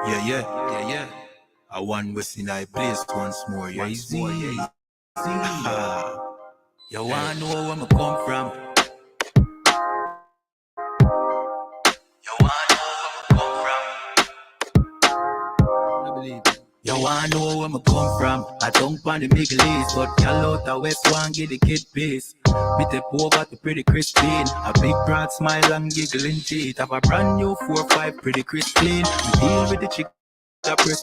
Yeah. I want West I place once more. Yeah, easy. You wanna know where I come from? You wanna know where I come from? I believe it. You wanna know where I come from? I don't want the Middle East, but y'all out the West one get the kid piece. Me take over to pretty Christine. A big broad smile and giggling teeth. Have a brand new 4-5 pretty Christine. We deal with the chick.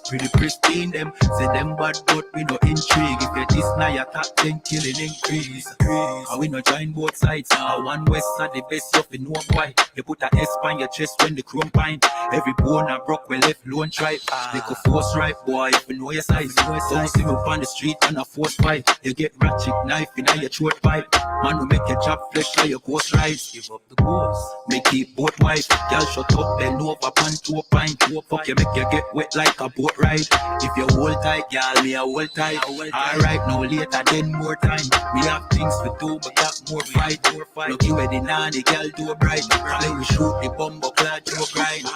Pretty pristine, them say them bad, but we no intrigue. If you this now your top 10 killing increase. And we no join both sides. One West are the best, you know why. You put a S on your chest when the chrome pine. Every bone a broke, we left lone tribe. They could force right, boy, if you know your size. Don't see me up on the street and a force fight. You get ratchet knife in your throat pipe. Man will make your job flesh like your ghost rise. Give up the ghost, make it both wife. Girl shut up, bend over, pan to a pint. Fuck you, make you get wet like a boat ride. If you hold tight, girl, me a hold tight. Alright, no later, then more time. We have things to do, but got more fight. Lucky where the nanny girl do bright. Then we shoot the bumbo clad to a grind.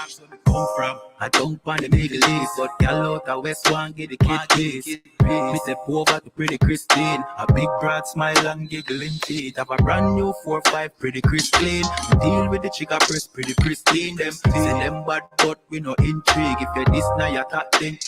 Come from, I don't want the Middle East, but y'all out the West one get the kid piece. Me step over to pretty Christine. A big broad smile and giggling teeth. Have a brand new 4-5 pretty Christine. We deal with the chica first pretty pristine. Them say them bad, but we no intrigue. If you this now you top 10.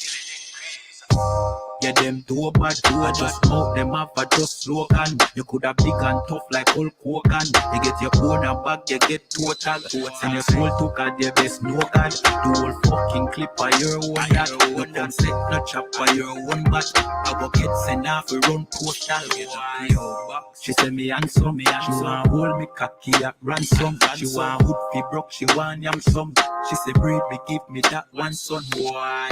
Yeah, them too bad, I just mouth them up, I just slogan. You could have big and tough like Hulk Hogan. You get your own and back, you get total. And your soul took at their best, no God. The whole fucking clip by your own that. No can set, no chop by your own back. I go get sent off, we run postal. She say me handsome, she want hold me cocky at ransom. She want hood fi broke, she want yam some. She say breed me, give me that one son. Why?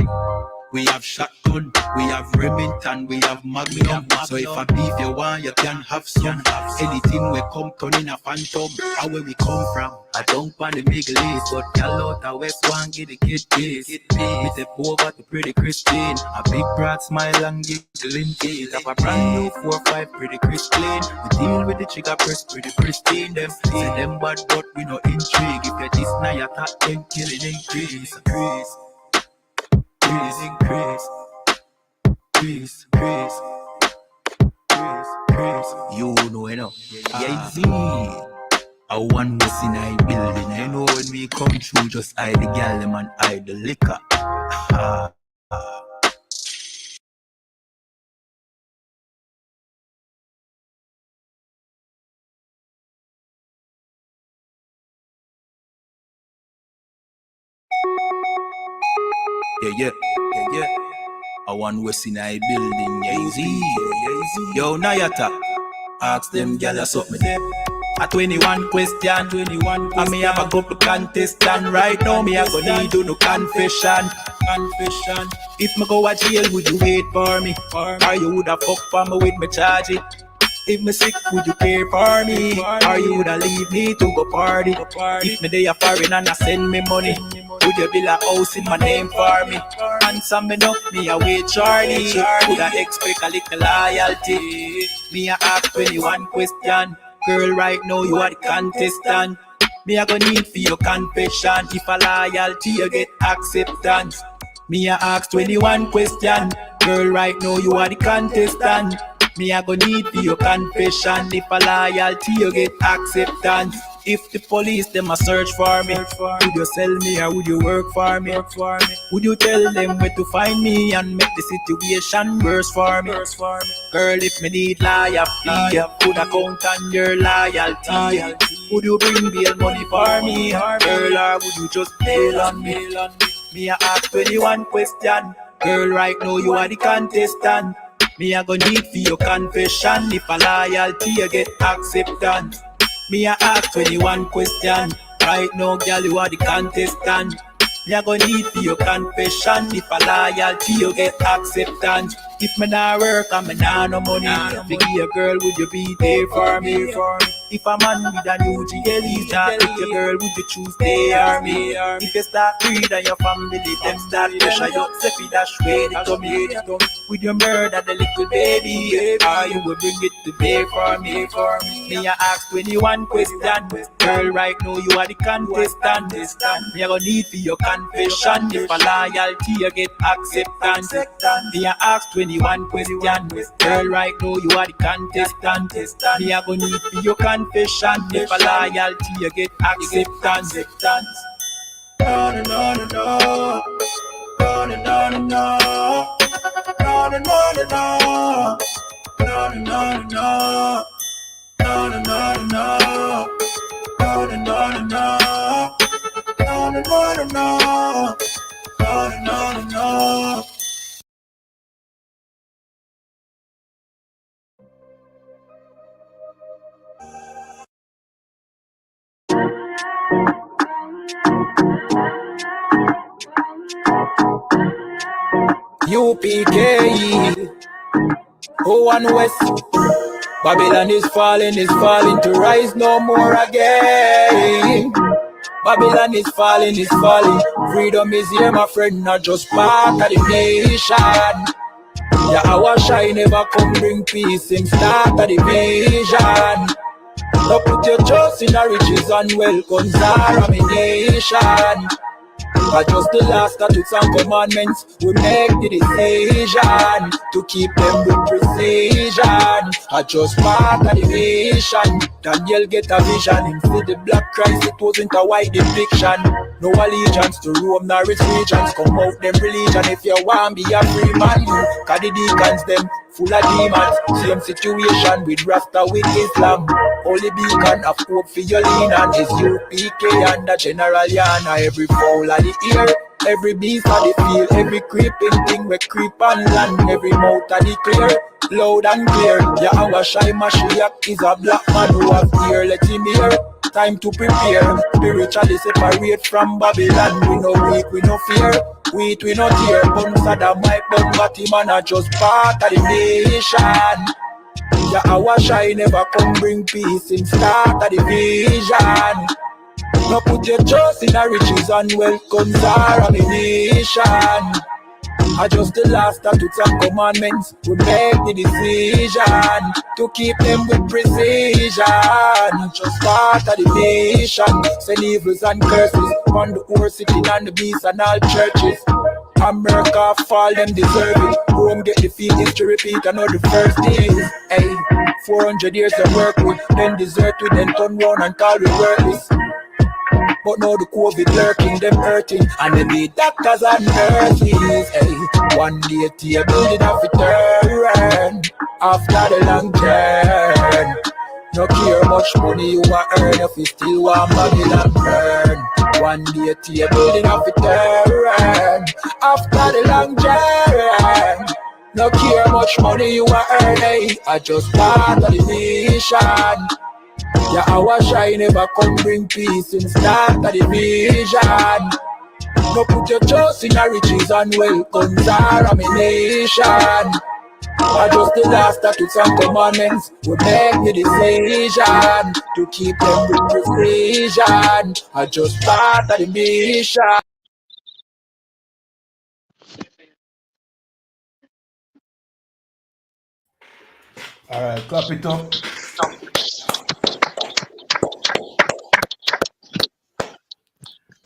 We have shotgun, we have Remington, we have Magnum. So if a beef you want, you can have some. Anything we come turn in a phantom. How where we come from? I don't want the Middle East, but y'all out the West one get the kid piece. Me step over to pretty Christine. A big broad smile and giggling teeth. Have a brand new 4-5 pretty Christine. We deal with the chica first pretty pristine. Them say them bad, but we no intrigue. If you this now you top 10 killing increase. Increase. You know, yeah, easy. I want this in a building. You know when we come through, just hide the gal them and hide the liquor. Yeah. I want West in a building, yeah, easy. Yo, Nayata, ask them gyal suck me there. A 21 question, and me have a couple contestant. Right now, me a go need do no confession. If me go a jail, would you wait for me? Or you woulda fuck for me with me charge it? If me sick, would you care for me? Or you woulda leave me to go party? If me dey a foreign and I send me money, would you build a house in my name for me? Answer me no, me a wait Charlie. Woulda expect a little loyalty? Me a ask 21 question. Girl, right now you are the contestant. Me a go need for your confession. If a loyalty you get acceptance. Me a ask 21 question. Girl, right now you are the contestant. Me a go need for your confession. If a loyalty you get acceptance. If the police them a search for me, would you sell me or would you work for me? Would you tell them where to find me and make the situation worse for me? Girl, if me need loyalty, put a count on your loyalty. Would you bring bail money for me? Girl, or would you just bail on me? Me a ask 21 question. Girl, right now you are the contestant. Me a go need for your confession. If a loyalty you get acceptance. Me a ask 21 question. Right now, girl, you are the contestant. Me a go need for your confession. If a loyalty you get acceptance. If me nah work and me nah no money, if you give a girl, would you be there for me? If a man with a new GL is not with your girl, would you choose they or me? If you start greed and your family, them start pressure you, say fi dash way the tummy. With your murder the little baby, or you will bring it to bear for me. Me I ask 21 question, girl right now you are the contestant. Me I gonna need for your confession, if a loyalty you get acceptance. Me I ask 21 question, girl right now you are the contestant. Me I gonna need for your confession, if a loyalty you get acceptance. No, no, no, no, no. No, no, no, no, no. No, no, no, no, no. No, no, no, no. No, no, no, no. No, no, no, no. No, no, no, no. No, no, no. UPK, oh and west. Babylon is falling to rise no more again. Babylon is falling. Freedom is here, my friend, not just part of the nation. Yeah, our shine never come bring peace in start of the vision. Don't put your trust in the riches and wealth, guns are a nation. But just the last statutes and commandments, we make the decision to keep them with precision. I just part of the vision. Daniel get a vision. Him see the black Christ, it wasn't a white depiction. No allegiance to Rome nor its regions. Come out them religion if you want be a free man. Cause the deacons them full of demons. Same situation with Rasta with Islam. Only beacon of hope for your lean and I.S.U.P.K and the General YAHANNA. Every fowl of the ear, every beast of the field, every creeping thing we creep on land, every mouth of the clear, loud and clear. Yeah, our shy Mashiach is a black man who have ear, let him hear. Time to prepare, spiritually separate from Babylon. We no weak, we no fear, we no tear. Bun Saddam, my bun Batman are just part of the nation. Yeah, our shine never come bring peace in start of the vision. No put your trust in the riches and wealth, guns are a nation. I just the last statutes and commandments, we make the decision to keep them with precision. Just part of the nation, send evils and curses on the whole city and the beasts and all churches. America fall, them deserve it. Rome get defeat, history repeat, I know the first days. Hey, 400 years of work with, then desert with, then turn round and call we worthless. But now the COVID lurking, them hurting, and they need doctors and nurses. Hey, one day to building off it turn after the long turn. No care much money you want earn if you still want Babylon burn. One day to building off it turn after the long journey. No care much money you want earn, hey, I just part of the nation. Yeah, our shine never come bring peace in start of the vision. No put your trust in the riches and wealth, guns are a nation. I just the last statutes and commandments, we make the decision to keep them with precision. I just part of the mission. Alright, clap it up.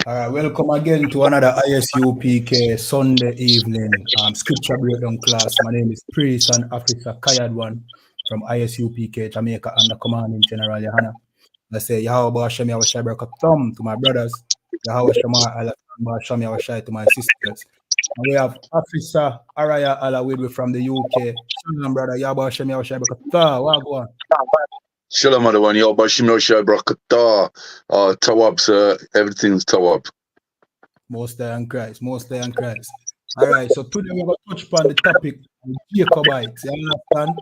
Alright, welcome again to another I.S.U.P.K Sunday evening scripture breakdown class. My name is Priest and Officer Kayadwan from I.S.U.P.K Jamaica under commanding General YAHANNA. I say Yahweh Shemi Awashai Brakathum to my brothers, Yahweh Shema Allah Shemi Awashai to my sisters. And we have Officer Araya Allah with me from the UK. Shalom, brother. Yahweh Shemi Awashai Brakathum. Wagwan. Shalom, everyone. Yahweh Shemi Awashai Brakathum. Tawab, sir. Everything's Tawab. Most High in Christ. Most High in Christ. All right. So today we're going to touch upon the topic of Jacobites. You understand?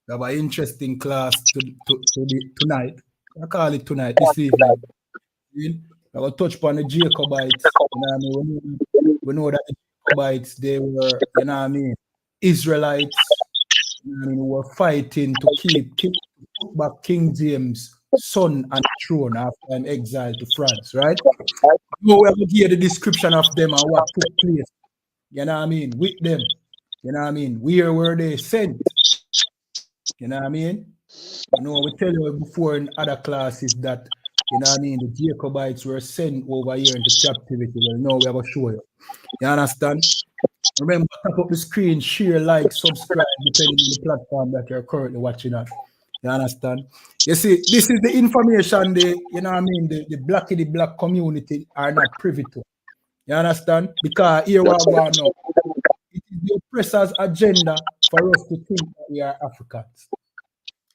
We have an interesting class tonight. I call it tonight, this evening. We're going to touch upon the Jacobites. You know what I mean? We know that the Jacobites, they were, you know what I mean, Israelites, you know what I mean, who were fighting to keep took back King James' son and throne after an exile to France, right? Now we have to hear the description of them and what took place, you know what I mean, with them. You know what I mean? Where were they sent? You know what I mean? You know, we tell you before in other classes that, you know what I mean, the Jacobites were sent over here into captivity. Well, now we have to show you. You understand? Remember, tap up the screen, share, like, subscribe, depending on the platform that you're currently watching on. You understand? You see, this is the information you know what I mean, the black community are not privy to. You understand? Because here we are going now. It is the oppressor's agenda for us to think that we are Africans.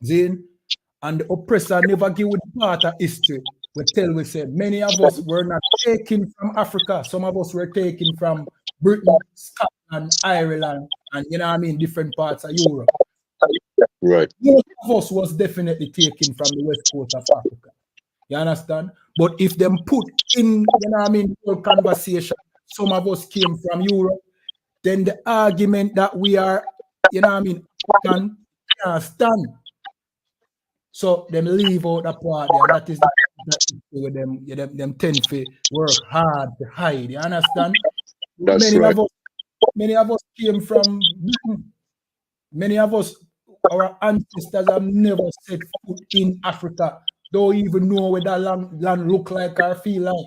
Zin? And the oppressor never give the part of history. We say many of us were not taken from Africa. Some of us were taken from Britain, Scotland, Ireland, and you know what I mean, different parts of Europe. Right. Most of us was definitely taken from the west coast of Africa. You understand? But if them put in, you know what I mean, the whole conversation, some of us came from Europe, then the argument that we are, you know what I mean, can't stand. So them leave out the part there, and that is with them tend to work hard to hide. You understand? That's right. Many of us came from Britain. Many of us, our ancestors have never set foot in Africa. Don't even know what that land look like or feel like.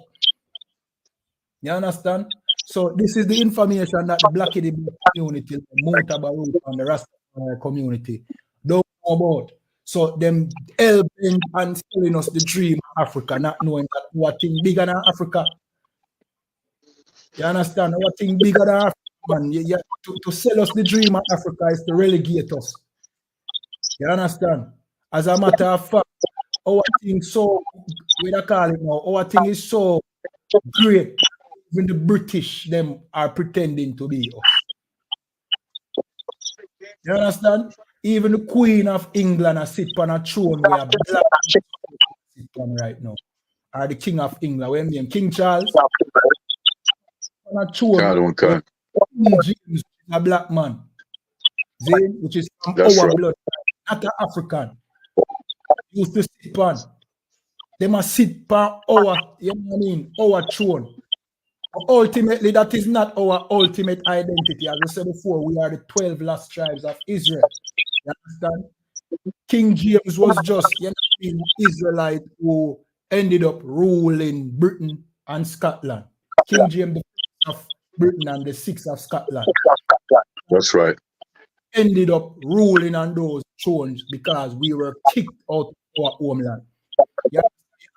You understand? So this is the information that the Black community, the Mutabaru and the Rastafari community don't know about. So them helping and selling us the dream of Africa, not knowing that what thing bigger than Africa. You understand? What thing bigger than Africa, man. To sell us the dream of Africa is to relegate us. You understand? As a matter of fact, our thing so, we don't call it now, our thing is so great. Even the British, them are pretending to be us. You understand? Even the Queen of England has sit on a throne where black sit on right now. Or the King of England, where name King Charles on a throne. King James is a black man. Which is from our blood, not an African. Used to sit on. They must sit on our, you know what I mean, our throne. Ultimately, that is not our ultimate identity. As I said before, we are the 12 lost tribes of Israel. You understand? King James was just, you know, an Israelite who ended up ruling Britain and Scotland. King James of Britain and the 6th of Scotland. That's right. Ended up ruling on those thrones because we were kicked out of our homeland. You know,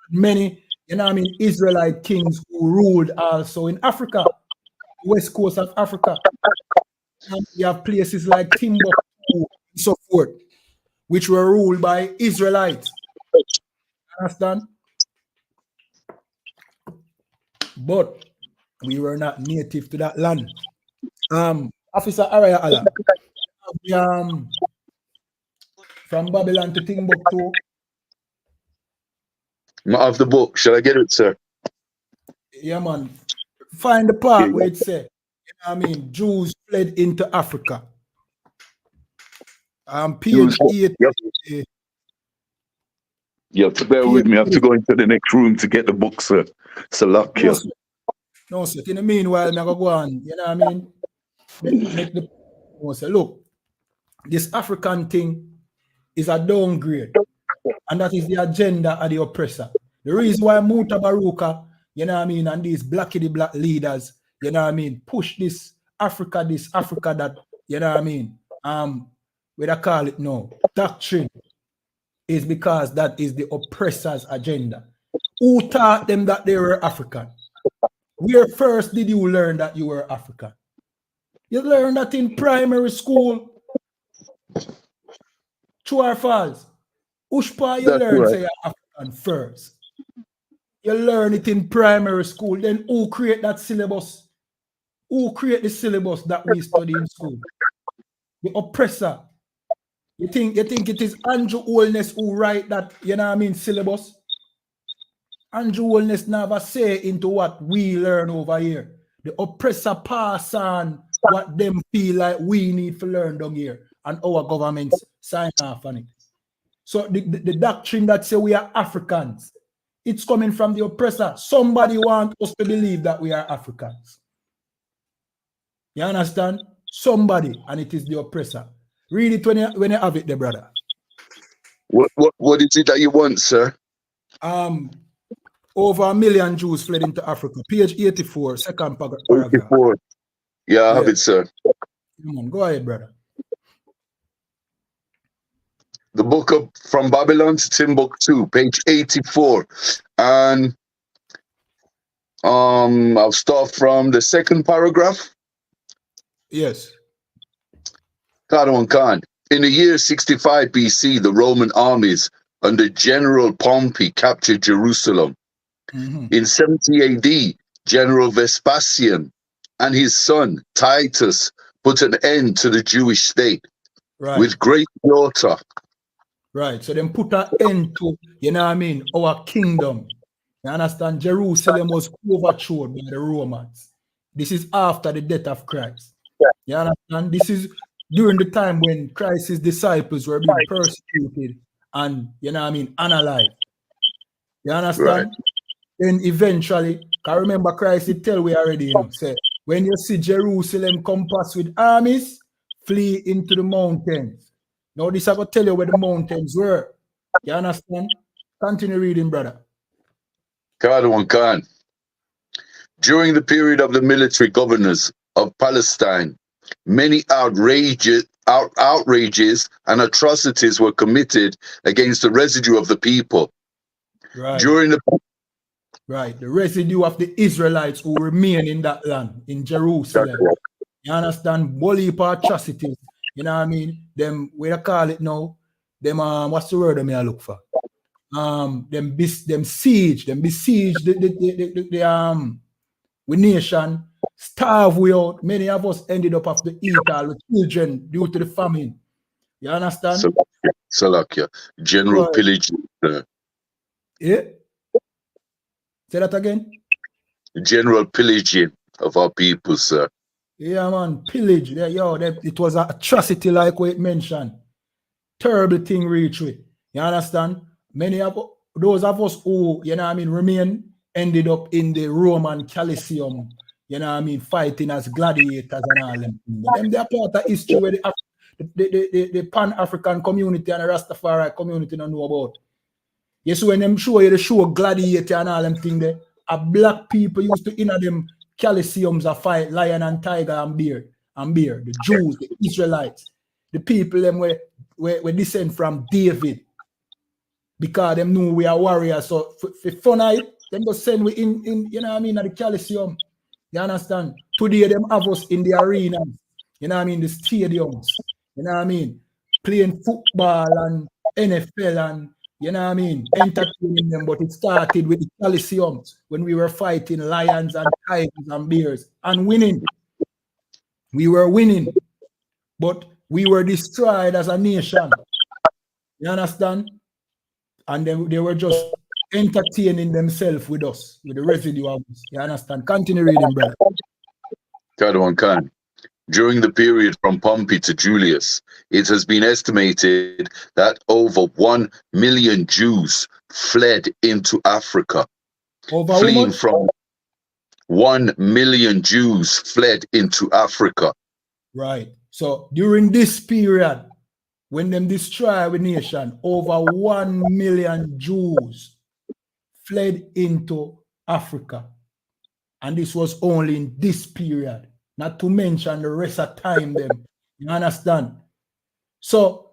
many, you know what I mean, Israelite kings who ruled also in Africa, west coast of Africa. And you have places like Timbuktu and so forth, which were ruled by Israelites. Understand? But we were not native to that land. Officer Araya Allah, from Babylon to Timbuktu. Not of the book. Shall I get it, sir? Yeah, man. Find the part where it says, you know what I mean, Jews fled into Africa. Page 8. You have to bear with me. I have to go into the next room to get the book, sir. It's a luck here. No, sir. In the meanwhile, I'm going to go on. You know what I mean? Look, this African thing is a downgrade. And that is the agenda of the oppressor. The reason why Mutabaruka, you know what I mean, and these black leaders, you know what I mean, push this Africa that, you know what I mean, what I call it now, doctrine, is because that is the oppressor's agenda. Who taught them that they were African? Where first did you learn that you were African? You learned that in primary school. True or false? Ushpa, you learn say you're African first. You learn it in primary school. Then who create that syllabus? Who create the syllabus that we study in school? The oppressor. You think it is Andrew Holness who write that, you know what I mean, syllabus? Andrew Holness never say into what we learn over here. The oppressor pass on what them feel like we need to learn down here. And our governments sign off on it. So the doctrine that say we are Africans, it's coming from the oppressor. Somebody wants us to believe that we are Africans. You understand? Somebody, and it is the oppressor. Read it when you have it there, brother. What is it that you want, sir? Over 1 million Jews fled into Africa. Page 84, second paragraph. 84. Yeah, I have it, sir. Come on, go ahead, brother. The book of From Babylon to Timbuktu, page 84. And I'll start from the second paragraph. Yes. Khan. In the year 65 BC, the Roman armies under General Pompey captured Jerusalem. In 70 AD, General Vespasian and his son Titus put an end to the Jewish state with great slaughter. Right. So then put an end to, you know what I mean, our kingdom. You understand? Jerusalem was overthrown by the Romans. This is after the death of Christ. You understand? This is during the time when Christ's disciples were being persecuted and, you know what I mean, unalive. You understand? Then eventually, I remember Christ did tell we already, you know, say, when you see Jerusalem compassed with armies, flee into the mountains. Now this I will tell you where the mountains were. You understand? Continue reading, brother. Khan. During the period of the military governors of Palestine, many outrages and atrocities were committed against the residue of the people. During the residue of the Israelites who remain in that land, in Jerusalem. You understand? Bully atrocities. You know what I mean? Them, what I call it now? Them, what's the word I may look for? Them besiege the nation, starve we out. Many of us ended up have to eat all the children due to the famine. You understand? Salakia. General pillaging. Yeah? Say that again? General pillaging of our people, sir. Yeah, man, pillage. It was an atrocity like what it mentioned. Terrible thing reach with. You understand? Many of those of us who, you know what I mean, remain ended up in the Roman Coliseum, you know what I mean, fighting as gladiators and all them. Them they're part of history where the Pan-African community and the Rastafari community don't know about. Yes, when them show you the show gladiator and all them thing there, black people used to enter them Coliseums a fight lion and tiger and bear. The Jews, the Israelites, the people them were descend from David. Because them knew we are warriors. So for fun night, them go send we in you know what I mean, at the Coliseum. You understand? Today them have us in the arenas, you know what I mean, the stadiums, you know what I mean, playing football and NFL and you know what I mean, entertaining them, but it started with the Coliseums when we were fighting lions and tigers and bears and winning. We were winning, but we were destroyed as a nation. You understand? And they were just entertaining themselves with us, with the residue of us. You understand? Continue reading, brother. Khan. During the period from Pompey to Julius, it has been estimated that over 1 million Jews fled into Africa. Fleeing from 1 million Jews fled into Africa. Right. So during this period, when them destroy our nation, over 1 million Jews fled into Africa. And this was only in this period, not to mention the rest of time them. You understand? So,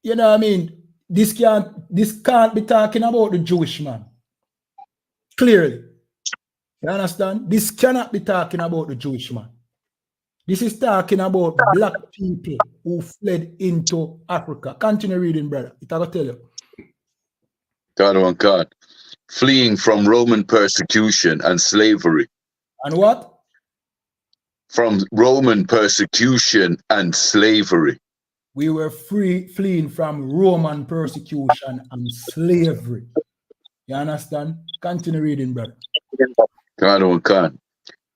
you know what I mean? This can't be talking about the Jewish man. Clearly. You understand? This cannot be talking about the Jewish man. This is talking about black people who fled into Africa. Continue reading, brother. It I will tell you. God. Fleeing from Roman persecution and slavery. And what? From Roman persecution and slavery. We were fleeing from Roman persecution and slavery. You understand? Continue reading, brother. God.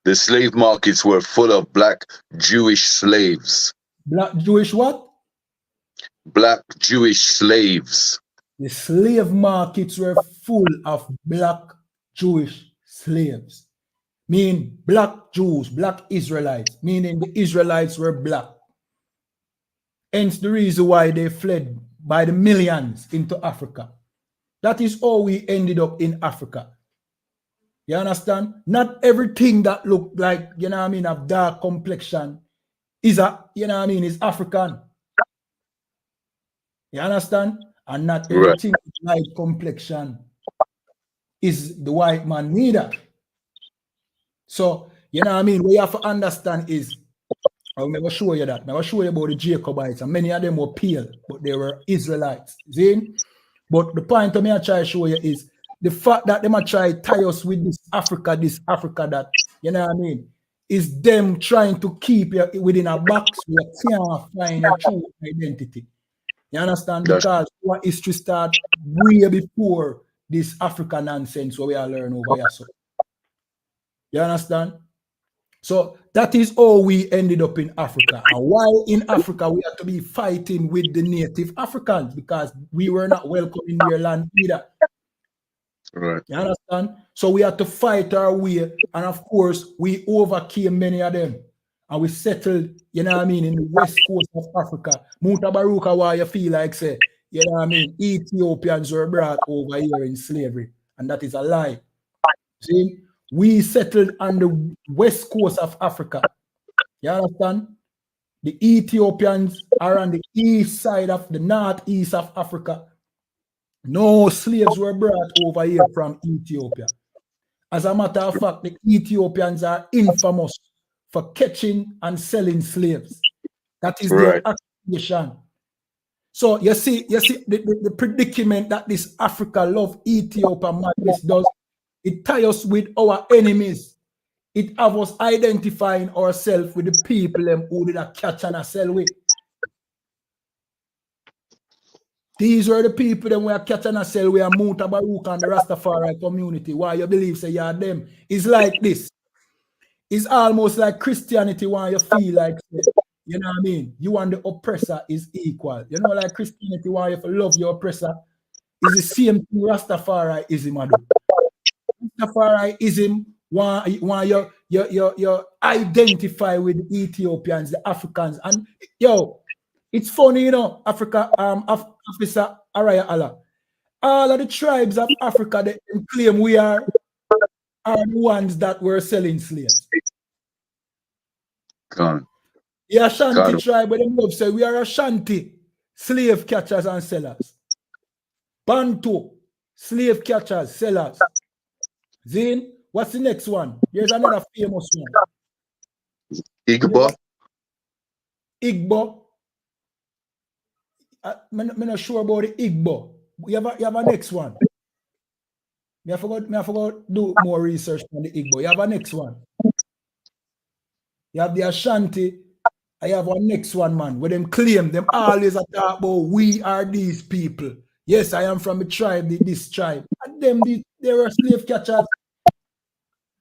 The slave markets were full of black Jewish slaves. Black Jewish what? black Jewish slaves. The slave markets were full of black Jewish slaves, meaning black Jews, black Israelites, meaning the Israelites were black. Hence the reason why they fled by the millions into Africa. That is how we ended up in Africa. You understand? Not everything that look like, you know what I mean, of dark complexion is is African. You understand? And not everything light complexion is the white man neither. So, you know what I mean? What you have to understand is, I'll never show you that. I'll show you about the Jacobites, and many of them were pale, but they were Israelites. See? But the point I try to show you is the fact that they might try to tie us with this Africa, that, you know what I mean, is them trying to keep you within a box where you can't find your true identity. You understand? Because what history started way before this African nonsense what we are learning over here. So, you understand? So that is how we ended up in Africa. And why in Africa we had to be fighting with the native Africans, because we were not welcome in their land either. Right. You understand? So we had to fight our way, and of course we overcame many of them. And we settled, you know what I mean, in the west coast of Africa. Mutabaruka, why you feel like say, you know what I mean, Ethiopians were brought over here in slavery. And that is a lie. See? We settled on the west coast of Africa. You understand? The Ethiopians are on the east side of the northeast of Africa. No slaves were brought over here from Ethiopia. As a matter of fact, the Ethiopians are infamous for catching and selling slaves. That is their accusation. So you see the predicament that this Africa love Ethiopia madness does. It ties us with our enemies. It have us identifying ourselves with the people who did a catch and a sell with. These were the people that were catch and a sell with Mutabaruka and the Rastafari community. Why you believe say you are them? It's like this. It's almost like Christianity when you feel like, you know what I mean? You and the oppressor is equal. You know, like Christianity when you love your oppressor is the same thing Rastafariism do. Rastafariism when you identify with the Ethiopians, the Africans, and yo, it's funny, you know, Africa, Officer Araya Allah. All of the tribes of Africa that claim we are the ones that were selling slaves. Gone. The Ashanti tribe, where them love say we are Ashanti, slave catchers and sellers. Bantu, slave catchers, sellers. Zin, what's the next one? There's another famous one. Igbo. Igbo. I'm not sure about the Igbo. You have a next one. I forgot do more research on the Igbo. You have a next one. You have the Ashanti. I have one next one, man, where them claim, them always talk about we are these people. Yes, I am from a tribe, this tribe. And them, they were slave catchers.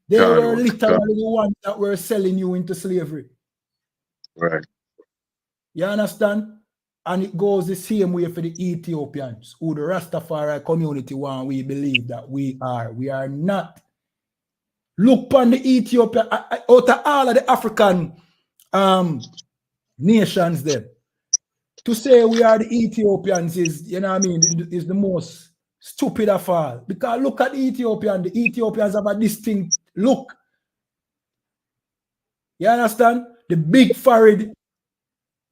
They were literally the ones that were selling you into slavery. Right. You understand? And it goes the same way for the Ethiopians, who the Rastafari community want we believe that we are. We are not. Look upon the Ethiopia, out of all of the African nations there. To say we are the Ethiopians is, you know what I mean, is the most stupid of all. Because look at the Ethiopian. The Ethiopians have a distinct look. You understand? The big forehead.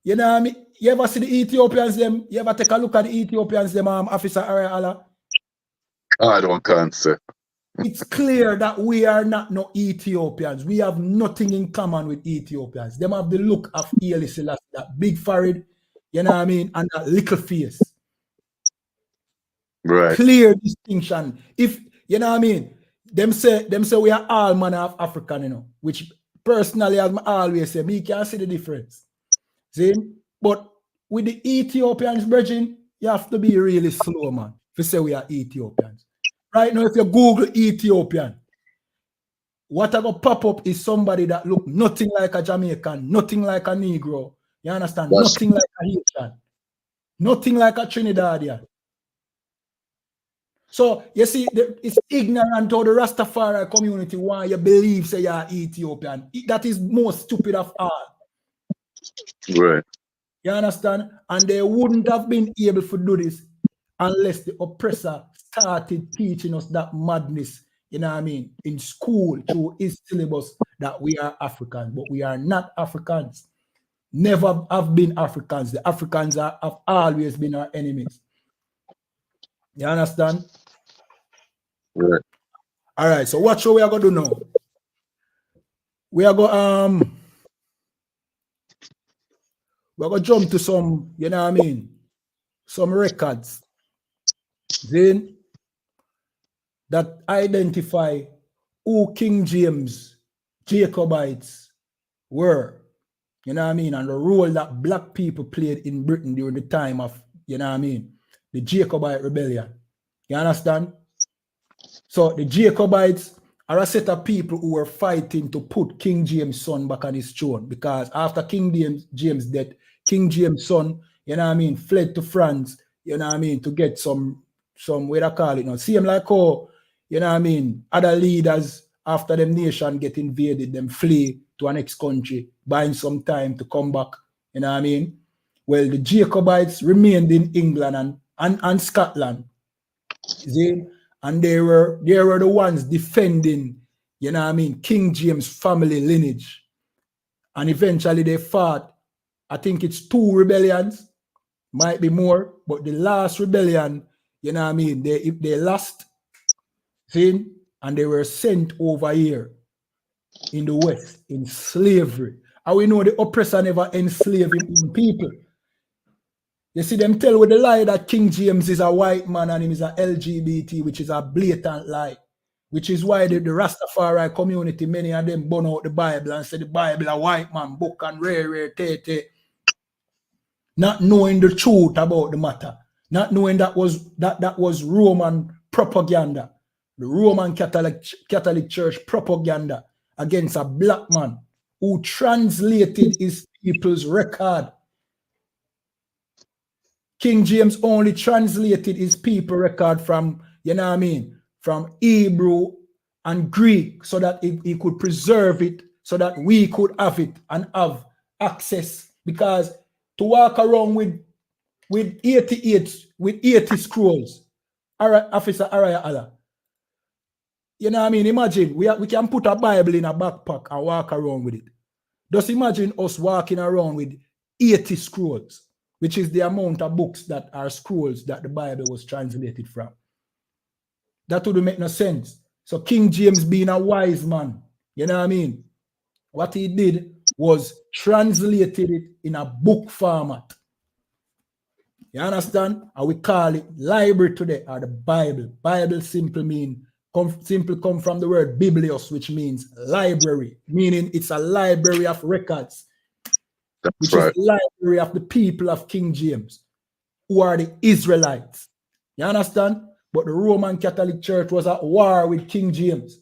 You know what I mean? You ever see the Ethiopians them? You ever take a look at the Ethiopians them, Officer Araya Allah? I don't answer. It's clear that we are not no Ethiopians. We have nothing in common with Ethiopians. Them have the look of Haile Selassie, that big forehead, you know what I mean, and that little face. Right. Clear distinction. If you know what I mean, them say we are all manner of African, you know, which personally, as I always say, me can't see the difference. See? But with the Ethiopians, brethren, you have to be really slow, man, to say we are Ethiopians. Right now, if you Google Ethiopian, what I gonna pop up is somebody that look nothing like a Jamaican, nothing like a Negro. You understand? Nothing like a Haitian. Nothing like a Trinidadian. So you see, it's ignorant how the Rastafari community why you believe say you're Ethiopian. That is most stupid of all. Right. You understand? And they wouldn't have been able to do this unless the oppressor started teaching us that madness, you know what I mean, in school through his syllabus that we are Africans, but we are not Africans. Never have been Africans. The Africans have always been our enemies. You understand? Right. All right, so what show we are going to do now? We are going we're going to jump to some, you know what I mean, some records then that identify who King James Jacobites were, you know what I mean, and the role that black people played in Britain during the time of, you know what I mean, the Jacobite rebellion. You understand? So the Jacobites are a set of people who were fighting to put King James' son back on his throne, because after King James' death, King James' son, you know what I mean, fled to France, you know what I mean, to get some way to call it now. Same like how, you know what I mean, other leaders after them nation get invaded, them flee to a next country, buying some time to come back, you know what I mean? Well, the Jacobites remained in England and Scotland. See? And they were the ones defending, you know what I mean, King James family lineage. And eventually they fought, I think it's 2 rebellions, might be more, but the last rebellion, you know what I mean, they lost, see, and they were sent over here in the West in slavery. And we know the oppressor never enslaved his people. You see them tell with the lie that King James is a white man and him is a LGBT, which is a blatant lie. Which is why the Rastafari community, many of them burn out the Bible and say the Bible a white man book and rare, not knowing the truth about the matter, not knowing that was Roman propaganda, the Roman Catholic Church propaganda against a black man who translated his people's record. King James only translated his people record from, you know what I mean, from Hebrew and Greek so that he could preserve it, so that we could have it and have access. Because to walk around with 80 scrolls, Officer Araya Allah, you know what I mean? Imagine we can put a Bible in a backpack and walk around with it. Just imagine us walking around with 80 scrolls, which is the amount of books that are scrolls that the Bible was translated from. That wouldn't make no sense. So King James, being a wise man, you know what I mean? What he did was translated it in a book format. You understand? And we call it library today, or the Bible. Bible simply come from the word biblios, which means library, meaning it's a library of records. Which is the library of the people of King James, who are the Israelites. You understand? But the Roman Catholic Church was at war with King James.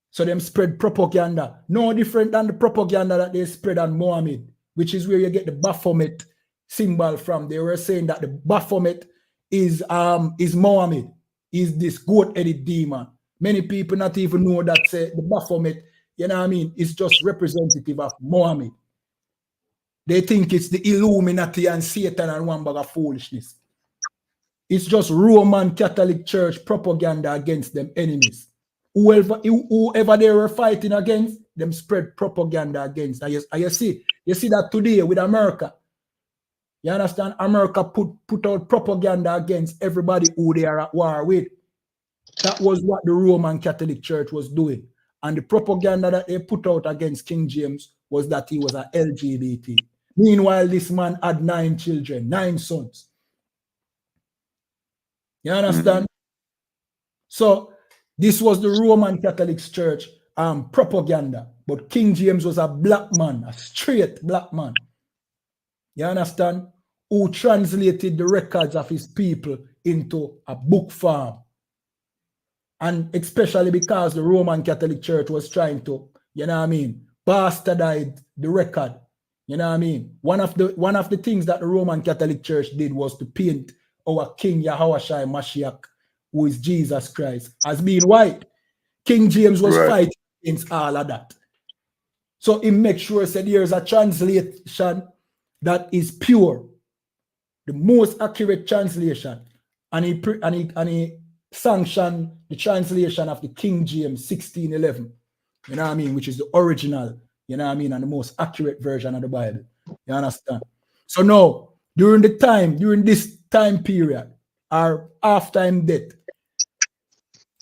So them spread propaganda. No different than the propaganda that they spread on Mohammed, which is where you get the Baphomet symbol from. They were saying that the Baphomet is Mohammed, is this goat-headed demon. Many people not even know that the Baphomet, you know what I mean, is just representative of Mohammed. They think it's the Illuminati and Satan and one bag of foolishness. It's just Roman Catholic Church propaganda against them enemies. Whoever they were fighting against, them spread propaganda against. And you see that today with America. You understand? America put out propaganda against everybody who they are at war with. That was what the Roman Catholic Church was doing. And the propaganda that they put out against King James was that he was an LGBT. Meanwhile, this man had 9 children, 9 sons. You understand? So this was the Roman Catholic Church propaganda. But King James was a black man, a straight black man. You understand? Who translated the records of his people into a book form. And especially because the Roman Catholic Church was trying to, you know what I mean, bastardize the record. You know what I mean? One of the things that the Roman Catholic Church did was to paint our King Yahushua Mashiach, who is Jesus Christ, as being white. King James was fighting against all of that. So he makes sure that there's a translation that is pure, the most accurate translation, and he sanctioned the translation of the King James 1611. You know what I mean? Which is the original, you know what I mean, and the most accurate version of the Bible. You understand? So now, during this time period, or after him death,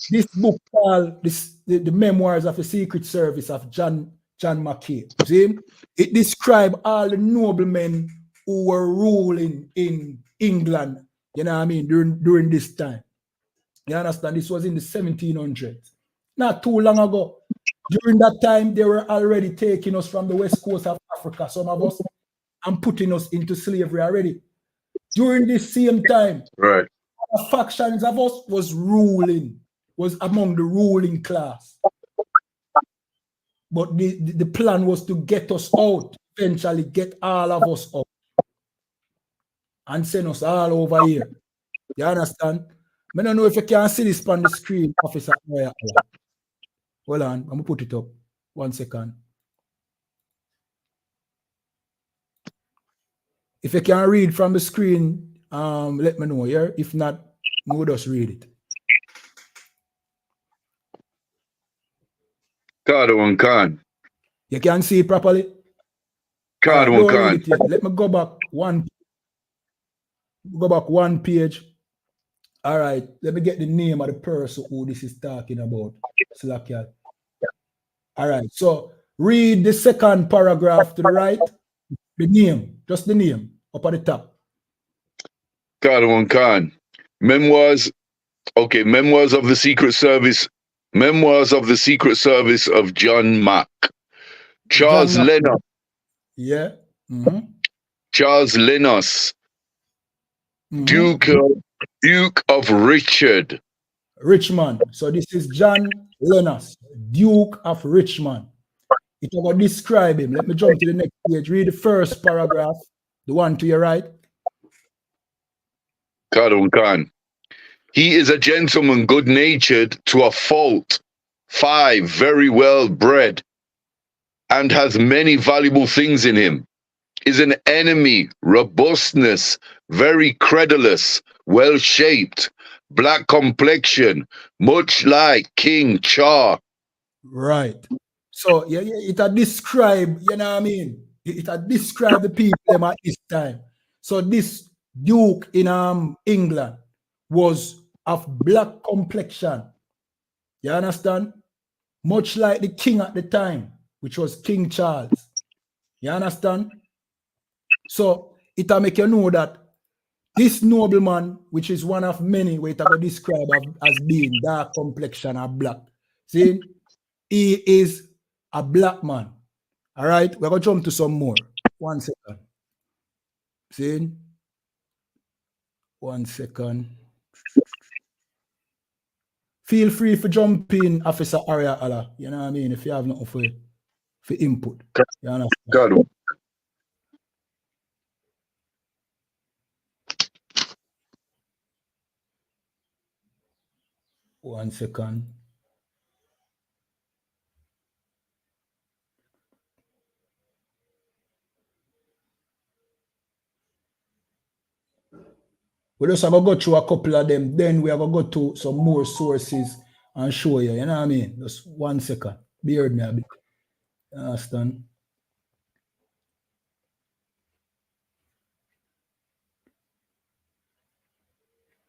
this book called the Memoirs of the Secret Service of John Y.A.H.K. See? It describes all the noblemen who were ruling in England, you know what I mean, during this time. You understand? This was in the 1700s. Not too long ago. During that time, they were already taking us from the west coast of Africa, some of us, and putting us into slavery already. During this same time, factions of us was among the ruling class. But the plan was to get us out, eventually get all of us out, and send us all over here. You understand? I don't know if you can see this on the screen, Officer. Hold on, I'm gonna put it up. 1 second. If you can read from the screen, let me know, yeah? If not, we'll just read it. Khan. You can see it properly? Right, don't read it yet. Let me go back one page. All right, let me get the name of the person who this is talking about. Slakia. All right, so read the second paragraph to the right. The name, just the name, up at the top. Khan. Memoirs of the Secret Service. Memoirs of the Secret Service of John Mack. Charles Lennox. Yeah. Charles Lennox. Duke of Richard. Richmond. So this is John Lennox, Duke of Richmond. It will describe him. Let me jump to the next page. Read the first paragraph, the one to your right. Khan. He is a gentleman, good-natured to a fault, 5, very well bred, and has many valuable things in him. Is an enemy, robustness, very credulous, well-shaped, black complexion, much like King Char. Right. So yeah, it had described, you know what I mean? It had described the people at this time. So this Duke in England was of black complexion. You understand? Much like the king at the time, which was King Charles. You understand? So it will make you know that this nobleman, which is one of many we will describe as being dark complexion or black. See, he is a black man. All right, we're going to jump to some more. 1 second. See? 1 second. Feel free to jump in, Officer Arya Allah. You know what I mean? If you have nothing for input. You understand? 1 second. We just have to go through a couple of them. Then we have to go to some more sources and show you. You know what I mean? Just 1 second. Bear with me a bit. You understand?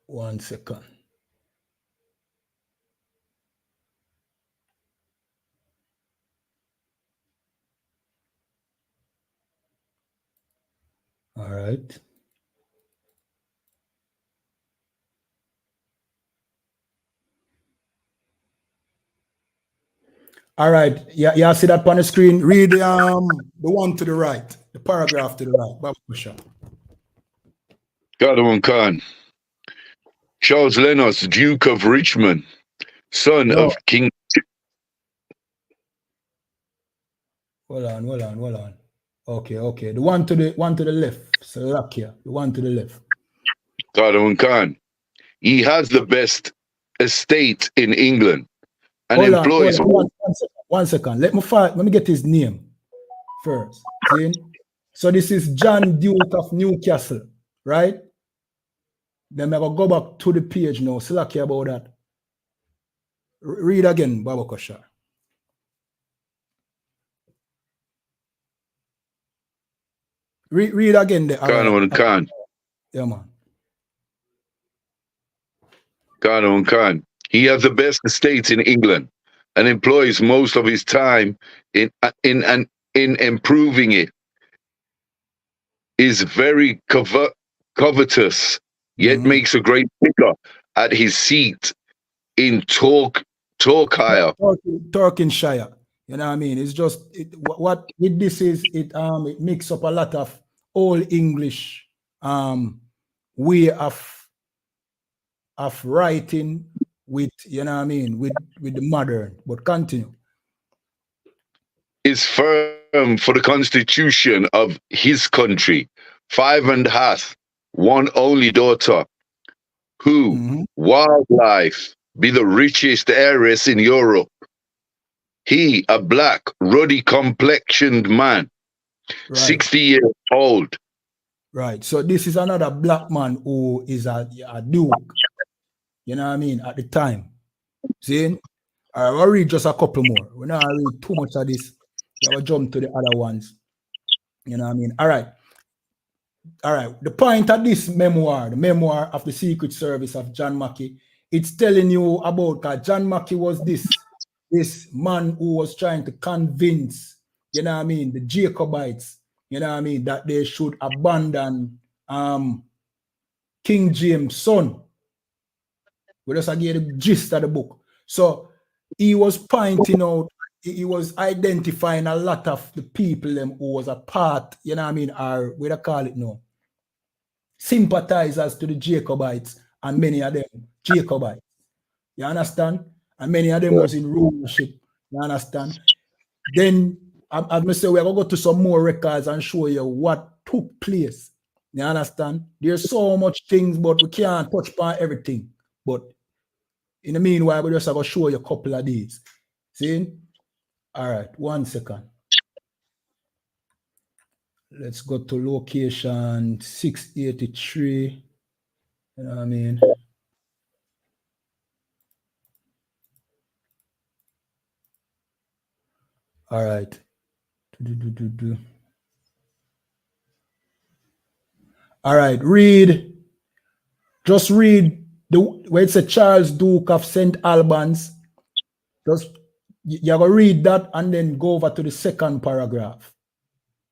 One second. All right. All right. Yeah, you see that on the screen. Read the one to the right, the paragraph to the right. Khan. Charles Lennox, Duke of Richmond, son of King. Hold on. Okay. The one to the left. Slovakia. The one to the left. Khan Khan. He has the best estate in England and Hold on. employs. One second. Let me get his name first. See? So this is John Duke of Newcastle, right? Then I go back to the page now. Slacky about that. Read again, Baba Kosha. Read again the Khan. Yeah, man. Khan. He has the best estate in England and employs most of his time in improving it. Is very covetous, yet makes a great figure at his seat in Torquay. Torquayshire. You know what I mean? It's just what with this is it mix up a lot of old English way of writing with, you know what I mean, with the modern. But continue. Is firm for the constitution of his country, 5 and hath one only daughter, who wildlife be the richest heiress in Europe. He, a black, ruddy complexioned man, right. 60 years old. Right. So this is another black man who is a duke. You know what I mean? At the time. See? I'll read just a couple more. We're not read too much of this. I'll jump to the other ones. You know what I mean? All right. The point of this memoir, the memoir of the Secret Service of John Mackey, it's telling you about John Mackey was this man who was trying to convince, you know what I mean, the Jacobites, you know what I mean, that they should abandon King James' son. We just get the gist of the book. So he was pointing out, he was identifying a lot of the people who was a part, you know what I mean, or what I call it now, sympathizers to the Jacobites, and many of them Jacobites. You understand? And many of them was in rulership. You understand? Then, as I say, we're going to go to some more records and show you what took place. You understand? There's so much things, but we can't touch upon everything. But in the meanwhile, we just have to show you a couple of these. See? All right, 1 second. Let's go to location 683. You know what I mean? All right. All right, just read where it's a Charles Duke of St. Albans. Just you're going to read that and then go over to the second paragraph.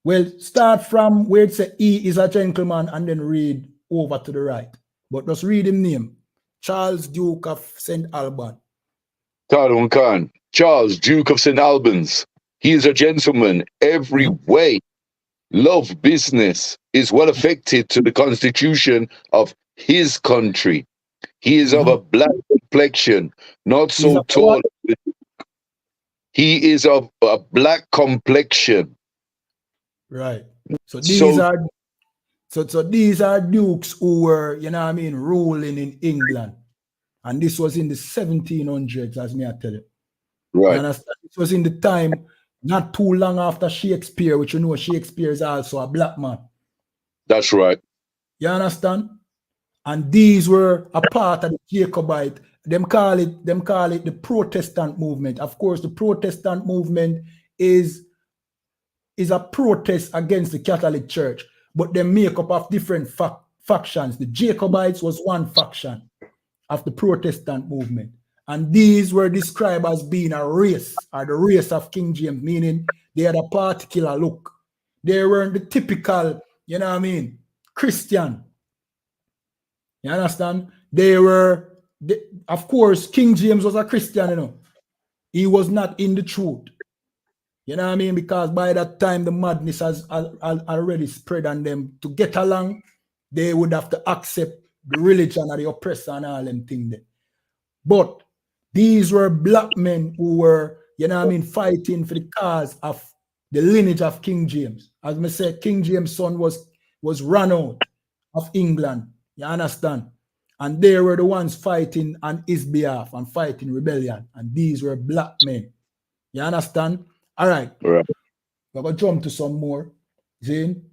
Well, start from where it says he is a gentleman and then read over to the right. But just read him name. Charles Duke of St. Albans. Khan. Charles Duke of St. Albans. He is a gentleman every way. Love business, is well affected to the constitution of his country. He is of a black complexion, not so tall. He is of a black complexion. Right. So these are dukes who were, you know what I mean, ruling in England. And this was in the 1700s, as me I tell you. Right. You understand? It was in the time not too long after Shakespeare, which you know Shakespeare is also a black man. That's right. You understand? And these were a part of the Jacobite. Them call it the Protestant movement. Of course, the Protestant movement is a protest against the Catholic Church, but they make up of different factions. The Jacobites was one faction of the Protestant movement. And these were described as being a race, or the race of King James, meaning they had a particular look. They weren't the typical, you know what I mean, Christian. You understand? They were, of course, King James was a Christian, you know. He was not in the truth. You know what I mean? Because by that time, the madness has already spread on them. To get along, they would have to accept the religion of the oppressor and all them things there. But these were black men who were, you know what I mean, fighting for the cause of the lineage of King James. As I said, King James' son was run out of England. You understand? And they were the ones fighting on his behalf and fighting rebellion. And these were black men. You understand? All right. Right. We're going to jump to some more. Zane?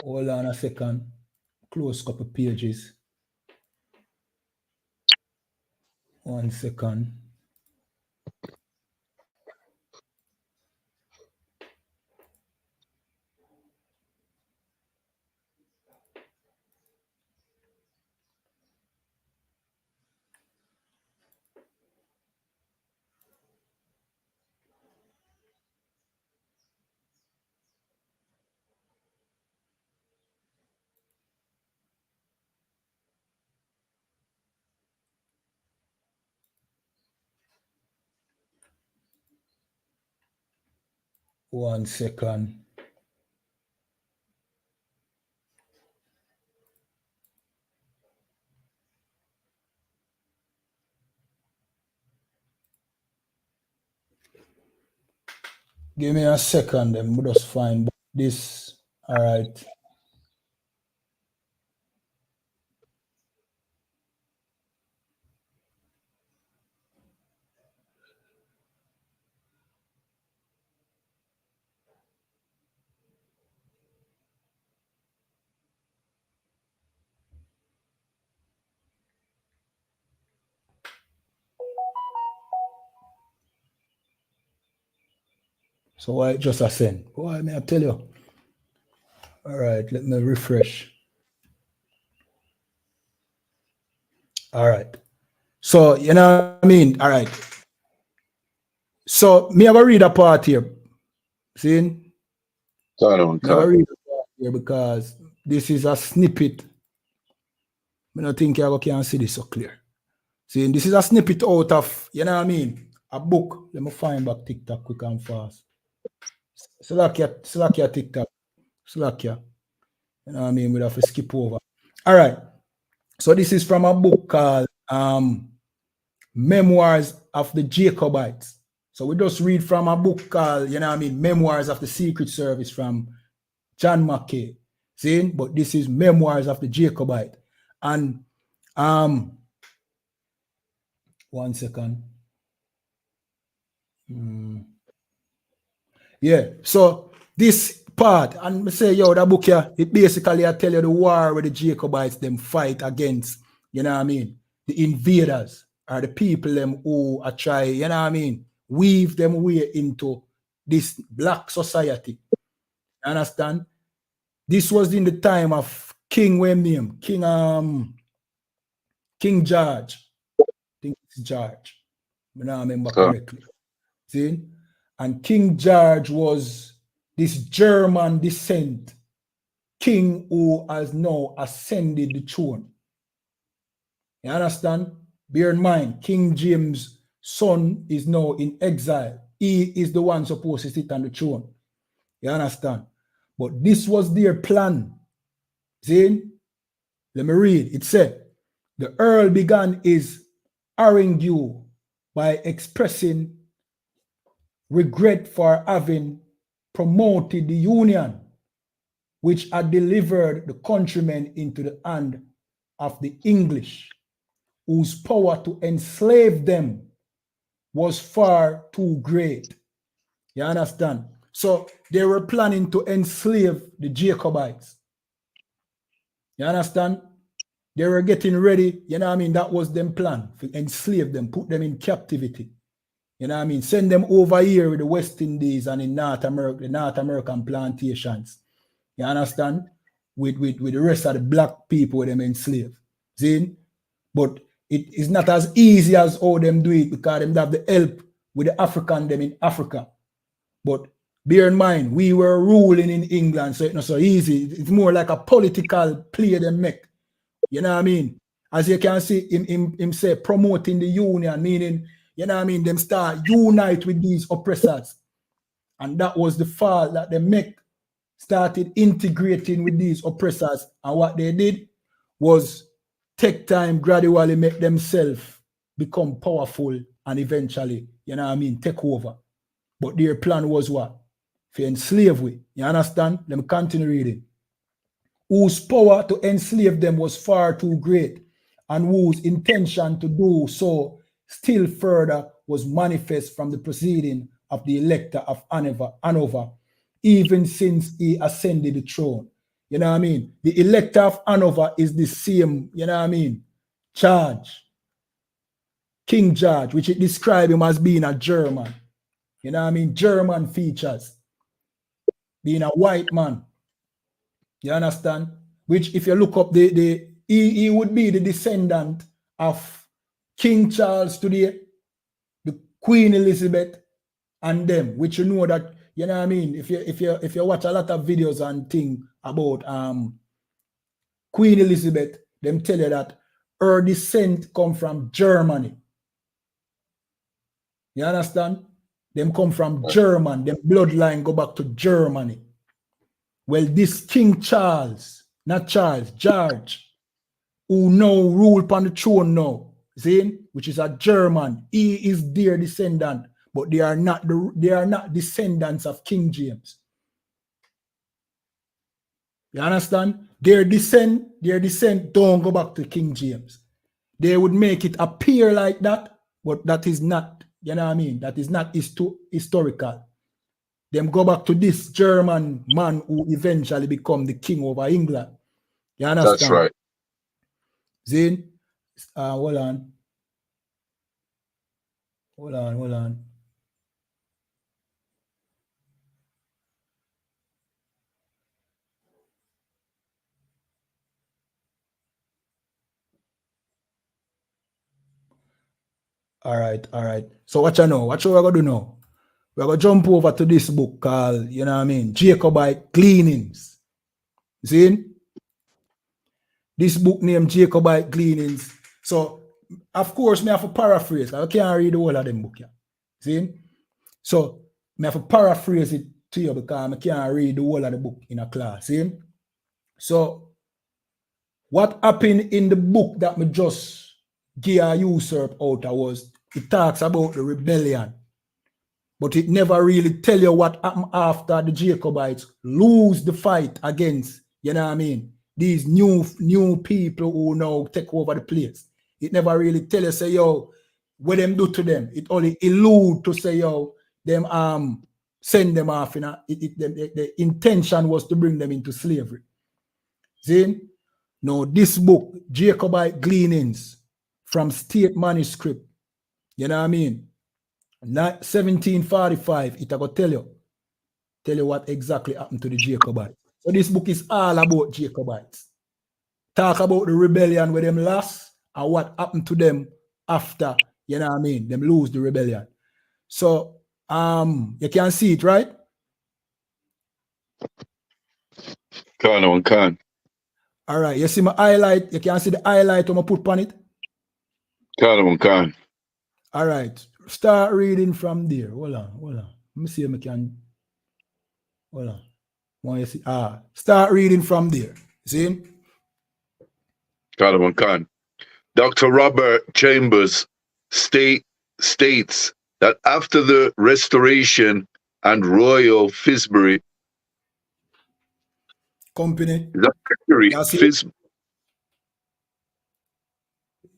Hold on a second. Close couple pages. 1 second. One second. Give me a second, then we'll just find this. All right. So why just a send? Why may I tell you? All right, let me refresh. All right. So, you know what I mean? All right. So, me have a read a part here. See? Me have a read a part here because this is a snippet. I don't think you can see this so clear. See, this is a snippet out of, you know what I mean? A book. Let me find back TikTok quick and fast. Slakia TikTok. Slakia. You know what I mean? We'll have to skip over. All right. So this is from a book called Memoirs of the Jacobites. So we just read from a book called, you know what I mean, Memoirs of the Secret Service from John McKay. See? But this is Memoirs of the Jacobite. And 1 second. Yeah. So this part, and I say, yo, that book here, it basically I tell you the war where the Jacobites them fight against, you know what I mean, the invaders or the people them who are try, you know what I mean, weave them way into this black society. You understand? This was in the time of King William, King George. I think it's George. I don't remember correctly. See? And King George was this German descent king who has now ascended the throne. You understand? Bear in mind, King James' son is now in exile. He is the one supposed to sit on the throne. You understand? But this was their plan. See? Let me read. It said, the Earl began his harangue by expressing regret for having promoted the Union, which had delivered the countrymen into the hand of the English, whose power to enslave them was far too great. You understand? So they were planning to enslave the Jacobites. You understand? They were getting ready, you know what I mean? That was them plan, to enslave them, put them in captivity. You know what I mean? Send them over here with the West Indies and in North America, the North American plantations. You understand? With the rest of the black people with them enslaved. See? But it is not as easy as how them do it because them have the help with the African them in Africa. But bear in mind, we were ruling in England, so it's not so easy. It's more like a political play them make. You know what I mean? As you can see, him say promoting the union, meaning, you know what I mean, them start unite with these oppressors. And that was the fall that they make, started integrating with these oppressors. And what they did was take time, gradually make themselves become powerful and eventually, you know what I mean, take over. But their plan was what? for enslave we. You understand? Let me continue reading. Whose power to enslave them was far too great, and whose intention to do so still further was manifest from the proceeding of the elector of Hanover, even since he ascended the throne. You know what I mean? The elector of Hanover is the same, you know what I mean, George, King George, which it describes him as being a German. You know what I mean? German features. Being a white man. You understand? Which if you look up he would be the descendant of King Charles today, the Queen Elizabeth, and them, which you know that, you know what I mean? If you watch a lot of videos and things about Queen Elizabeth, them tell you that her descent come from Germany. You understand? Them come from German. Them bloodline go back to Germany. Well, this King Charles, not Charles, George, who now rule upon the throne now, see, which is a German, he is their descendant, but they are not descendants of King James. You understand? Their descent don't go back to King James. They would make it appear like that, but that is not, you know what I mean? That is not historical. Them go back to this German man who eventually become the king over England. You understand? That's right. Zin, hold on. All right. So what you know? What you gonna do now? We're gonna jump over to this book called, you know what I mean, Jacobite Gleanings. See? This book named Jacobite Gleanings. So, of course, me have to paraphrase. I can't read the whole of them book. Yeah. See? So, me have to paraphrase it to you because I can't read the whole of the book in a class. See? So, what happened in the book that me just give a usurp out of was, it talks about the rebellion. But it never really tell you what happened after the Jacobites lose the fight against, you know what I mean, these new people who now take over the place. It never really tell you, say, yo, what them do to them. It only allude to say, yo, them send them off. You know, the intention was to bring them into slavery. See? Now, this book, Jacobite Gleanings from State Manuscript, you know what I mean? 1745, it will tell you what exactly happened to the Jacobites. So this book is all about Jacobites. Talk about the rebellion where them lost and what happened to them after, you know what I mean, them lose the rebellion. So you can see it, right? Can. All right, you see my highlight, you can see the highlight I'm put on it? Can. All right, start reading from there. Hold on. Let me see if I can. Hold on. Want you see? Start reading from there. See? Can. Dr. Robert Chambers states that after the Restoration and Royal Fishery Company.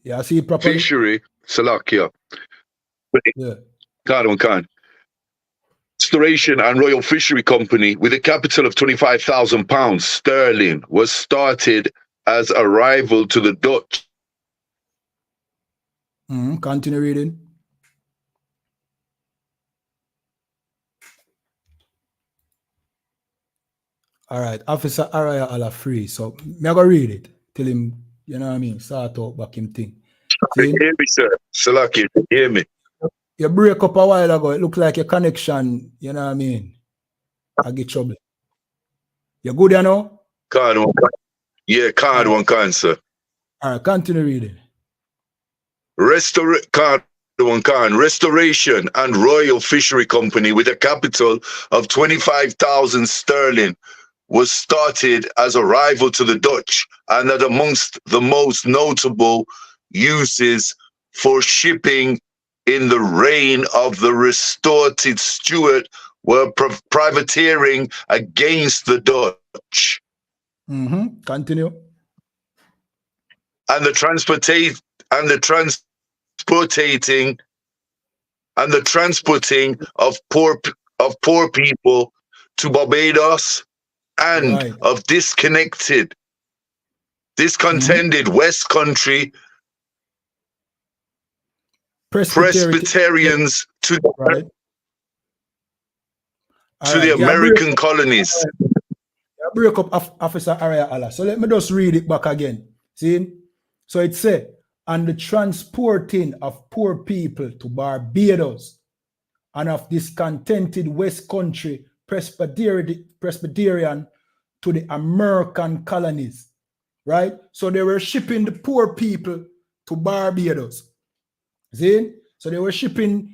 Yeah, see it properly. Fishery, Salakia. Yeah. Can. Restoration and Royal Fishery Company with a capital of £25,000 sterling was started as a rival to the Dutch. Continue reading. All right, Officer Araya Ala free. So me go read it till him, you know what I mean, start out back him thing. See? Hear me, sir. Salaki, hear me. You break up a while ago. It looks like your connection, you know what I mean, I get trouble. You good, you know? Yeah, can, sir. All right, continue reading. Restoration and Royal Fishery Company with a capital of 25,000 sterling was started as a rival to the Dutch, and that amongst the most notable uses for shipping in the reign of the restored Stuart were privateering against the Dutch. Continue. And the transporting of poor people to Barbados, and of discontended West Country Presbyterians to the American colonies. Break up Officer Area Allah. So let me just read it back again. See? So it said, and the transporting of poor people to Barbados and of discontented West Country Presbyterian to the American colonies. Right? So they were shipping the poor people to Barbados. See? So they were shipping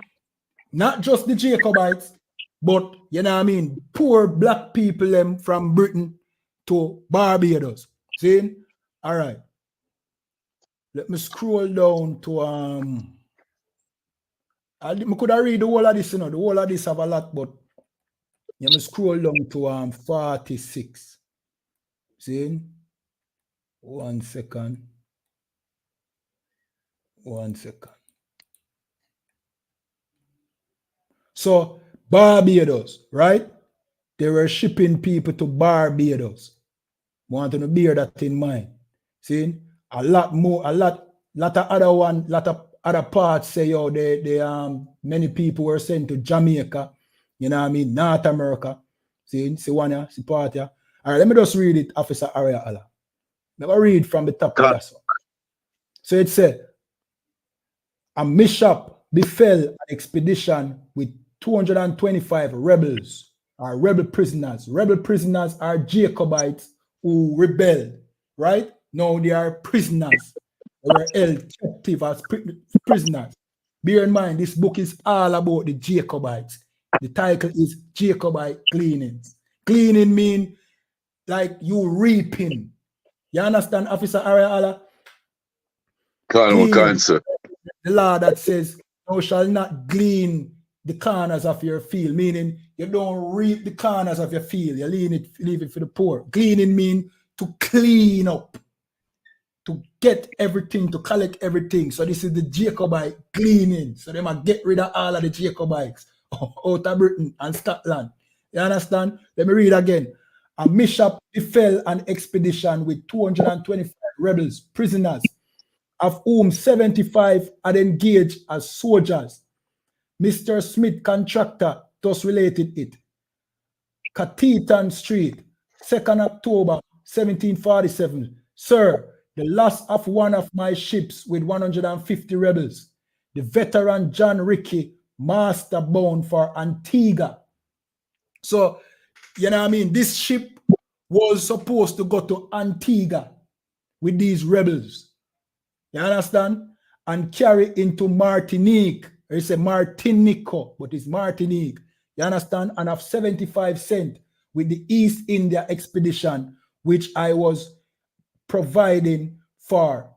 not just the Jacobites, but, you know what I mean, poor black people them from Britain to Barbados. See? All right. Let me scroll down to I could have read the whole of this, you know. The whole of this have a lot, but let me scroll down to 46. See? 1 second. 1 second. So Barbados, right? They were shipping people to Barbados. Want to bear that in mind. See, a lot of other parts say, yo, many people were sent to Jamaica, you know what I mean, North America. See one, see part here. All right, let me just read it, Officer Area Allah. Let me read from the top of that. So it said, a mishap befell an expedition with 225 rebels, or rebel prisoners. Rebel prisoners are Jacobites who rebelled, right? Now they are prisoners. They were held captive as prisoners. Bear in mind, this book is all about the Jacobites. The title is Jacobite Gleanings. Gleaning means like you reaping. You understand, Officer Area Allah? Kind, sir. The law that says, thou shall not glean the corners of your field, meaning you don't reap the corners of your field, you leave it for the poor. Gleaning means to clean up, to get everything, to collect everything. So this is the Jacobite gleaning. So they might get rid of all of the Jacobites out of Britain and Scotland. You understand? Let me read again. A mishap befell an expedition with 225 rebels, prisoners, of whom 75 had engaged as soldiers. Mr. Smith contractor thus related it. Cateton Street, 2nd October, 1747. Sir, the loss of one of my ships with 150 rebels, the veteran John Rickey, master bound for Antigua. So, you know what I mean? This ship was supposed to go to Antigua with these rebels. You understand? And carry into Martinique. It's a Martinico, but it's Martinique. You understand? And have 75 cents with the East India expedition, which I was providing for.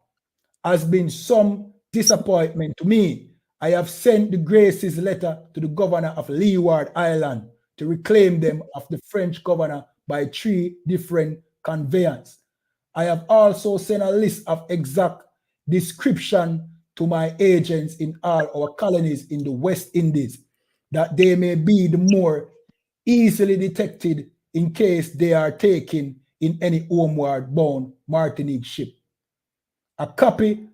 Has been some disappointment to me. I have sent the Grace's letter to the governor of Leeward Island to reclaim them of the French governor by 3 different conveyance. I have also sent a list of exact description to my agents in all our colonies in the West Indies, that they may be the more easily detected in case they are taken in any homeward bound Martinique ship. A copy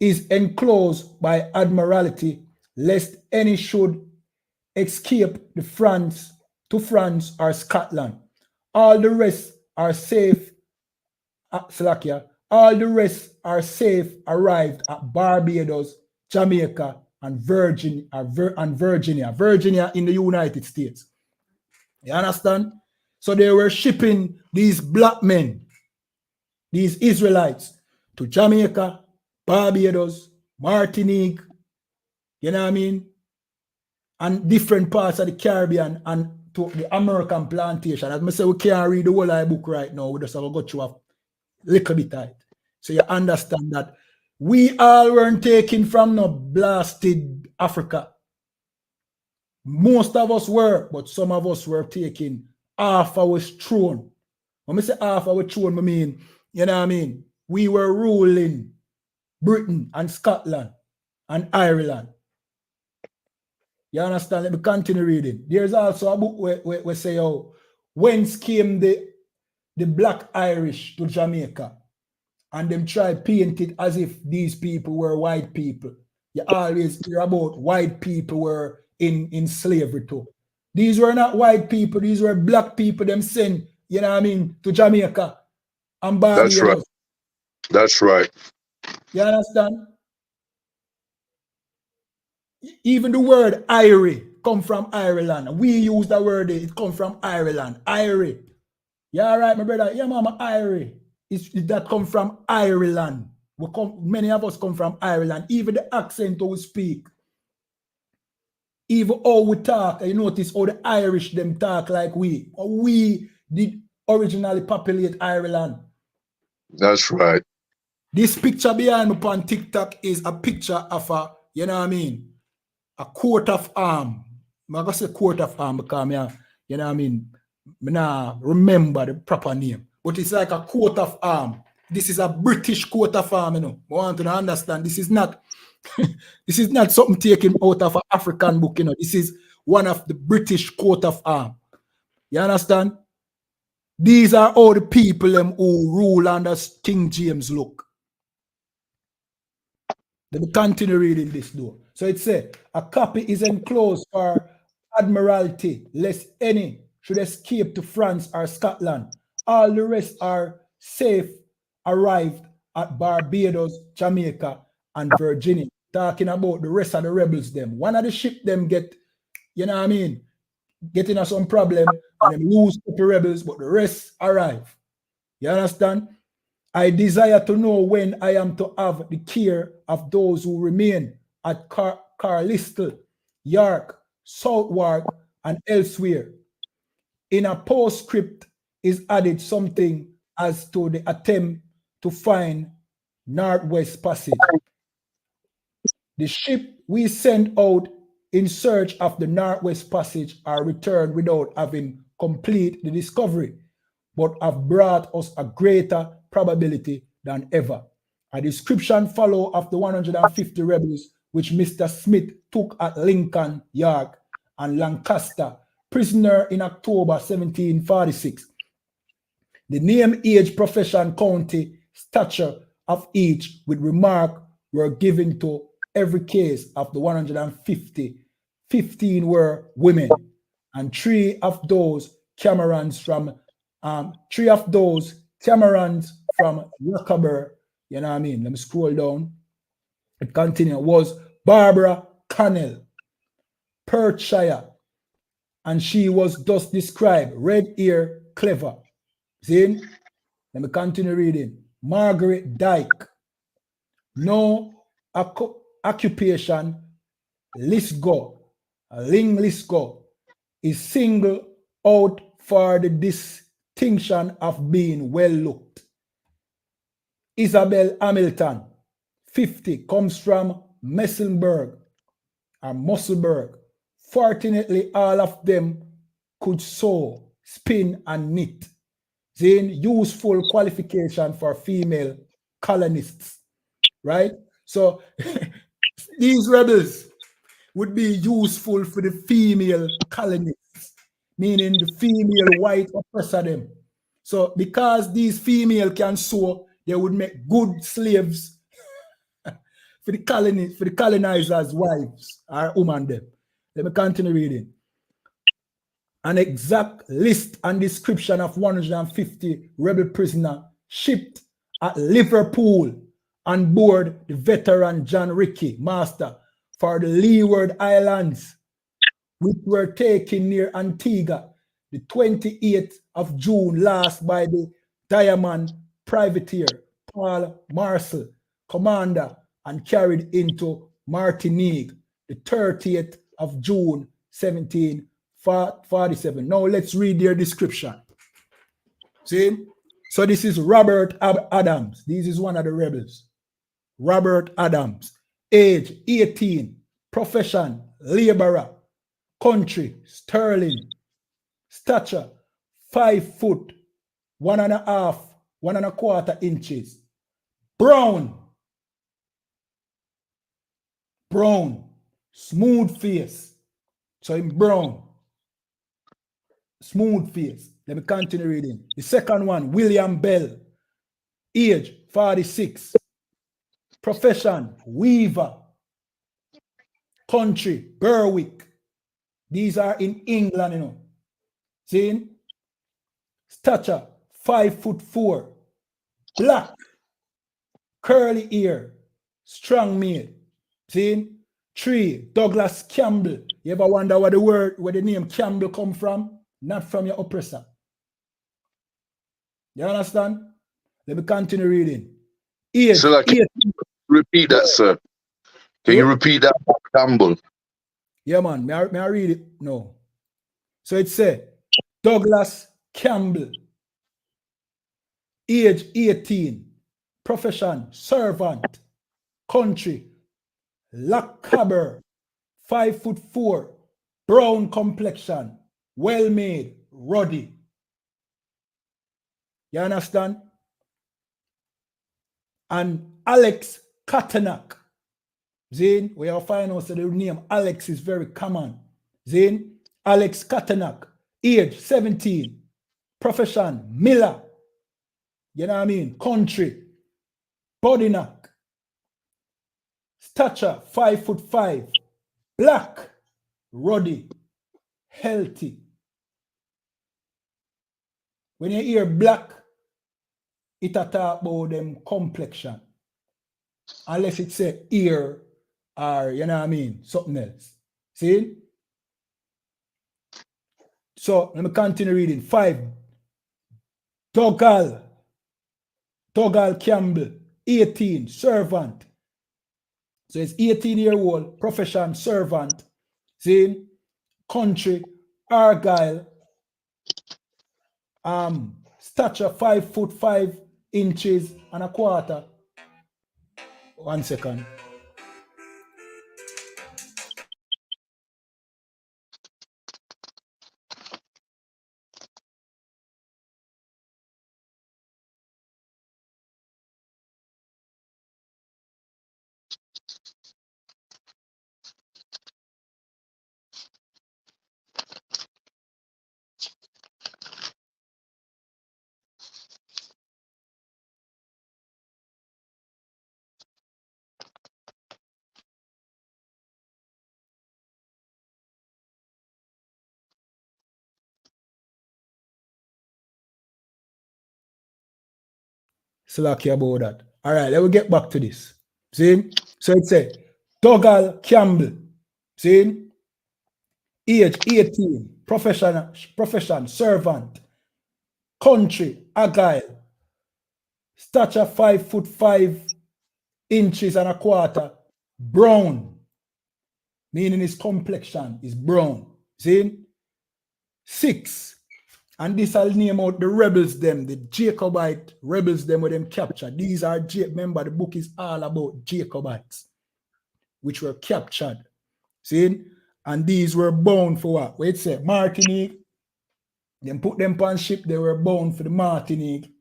is enclosed by Admiralty, lest any should escape to France or Scotland. All the rest are safe. All the rest are safe arrived at Barbados, Jamaica, and Virginia. Virginia in the United States. You understand? So they were shipping these black men, these Israelites, to Jamaica, Barbados, Martinique, you know what I mean? And different parts of the Caribbean and to the American plantation. As I say, we can't read the whole of the book right now. We just have to go through a little bit of it. So you understand that we all weren't taken from no blasted Africa. Most of us were, but some of us were taking half our throne. When I say half our throne, I mean, you know what I mean? We were ruling Britain and Scotland and Ireland. You understand? Let me continue reading. There's also a book where say, oh, whence came the Black Irish to Jamaica? And them try paint it as if these people were white people. You always hear about white people were in slavery too. These were not white people. These were black people them sent, you know what I mean, to Jamaica and Barbados. That's right. That's right. You understand? Even the word Irie come from Ireland. We use the word, it come from Ireland. Irie. Yeah, all right, my brother. Yeah, mama, Irie. That come from Ireland. Many of us come from Ireland. Even the accent we speak. Even how we talk. You notice how the Irish them talk like we. We did originally populate Ireland. That's right. This picture behind me on TikTok is a picture of a, you know what I mean, a coat of arm. I'm going to say coat of arm because you know what I mean, I nah remember the proper name. But it's like a coat of arm. This is a British coat of arm, you know. I want to understand. This is not this is not something taken out of an African book, you know. This is one of the British coat of arm. You understand? These are all the people who rule under King James look. Let me continue reading this though. So it says, a copy is enclosed for admiralty, lest any should escape to France or Scotland. All the rest are safe, arrived at Barbados, Jamaica, and Virginia. Talking about the rest of the rebels them. One of the ship them get, you know what I mean, getting us some problem, and them lose the rebels, but the rest arrive. You understand? I desire to know when I am to have the care of those who remain at Carlisle, York, Southwark, and elsewhere. In a postscript is added something as to the attempt to find Northwest Passage. The ship we sent out in search of the Northwest Passage are returned without having complete the discovery, but have brought us a greater probability than ever. A description follow of the 150 rebels which Mr. Smith took at Lincoln, York, and Lancaster, prisoner in October 1746. The name, age, profession, county, stature of each with remark were given to every case of the 150. 15 were women, and three of those Camerons from Jacobites, you know what I mean? Let me scroll down. It continues. Was Barbara Connell, Perthshire, and she was thus described: red hair, clever. See? Let me continue reading. Margaret Dyke, no occupation, Lisgo, Ling Lisgo, is singled out for the distinction of being well looked. Isabel Hamilton, 50, comes from Musselburgh. Fortunately, all of them could sew, spin, and knit. Then useful qualification for female colonists, right? So these rebels would be useful for the female colonists, meaning the female white oppressor them. So because these female can sew, they would make good slaves for the colonizers' wives or women them. Let me continue reading. An exact list and description of 150 rebel prisoners shipped at Liverpool on board the veteran John Rickey, master, for the Leeward Islands, which were taken near Antigua the 28th of June last by the Diamond privateer Paul Marcel, commander, and carried into Martinique the 30th of June 1747. Now let's read their description. See? So this is Robert Adams. This is one of the rebels. Robert Adams. Age 18. Profession, laborer. Country, sterling. Stature, 5 foot, 1.5, 1.25 inches. Brown. Brown. Smooth face. So in brown. Smooth face. Let me continue reading. The second one, William Bell. Age, 46. Profession, weaver. Country, Berwick. These are in England, you know. See? Stature, 5'4". Black. Curly hair. Strong made. See? 3, Douglas Campbell. You ever wonder where the name Campbell come from? Not from your oppressor. You understand? Let me continue reading. Age, So like, repeat that, sir. Can you repeat that, Campbell? Yeah, man. May I read it? No. So it said, Douglas Campbell. Age 18. Profession, servant. Country, Lochaber. 5'4". Brown complexion. Well made. Ruddy. You understand? And Alex Katanak. Zane, we have find out that the name Alex is very common. Zane, Alex Katanak. Age 17. Profession, Miller. You know what I mean? Country, Bodynock. Stature, 5'5". Black, ruddy, healthy. When you hear black, it a talk about them complexion. Unless it say ear or, you know what I mean, something else. See? So, let me continue reading. 5, Dougal Campbell, 18, servant. So, it's 18-year-old, profession, servant. See? Country, Argyle. Stature, 5'5" and a quarter. 1 second. Slacky about that. All right, let me get back to this. See? So it said, Dougal Campbell. See? Age 18. Profession, servant. Country, Argyle. Stature, 5'5" and a quarter. Brown. Meaning his complexion is brown. See? 6. And this I'll name out the rebels them, the Jacobite rebels them with them captured. These are, remember the book is all about Jacobites, which were captured. See? And these were bound for what? Wait, say, Martinique. Then put them on ship, they were bound for the Martinique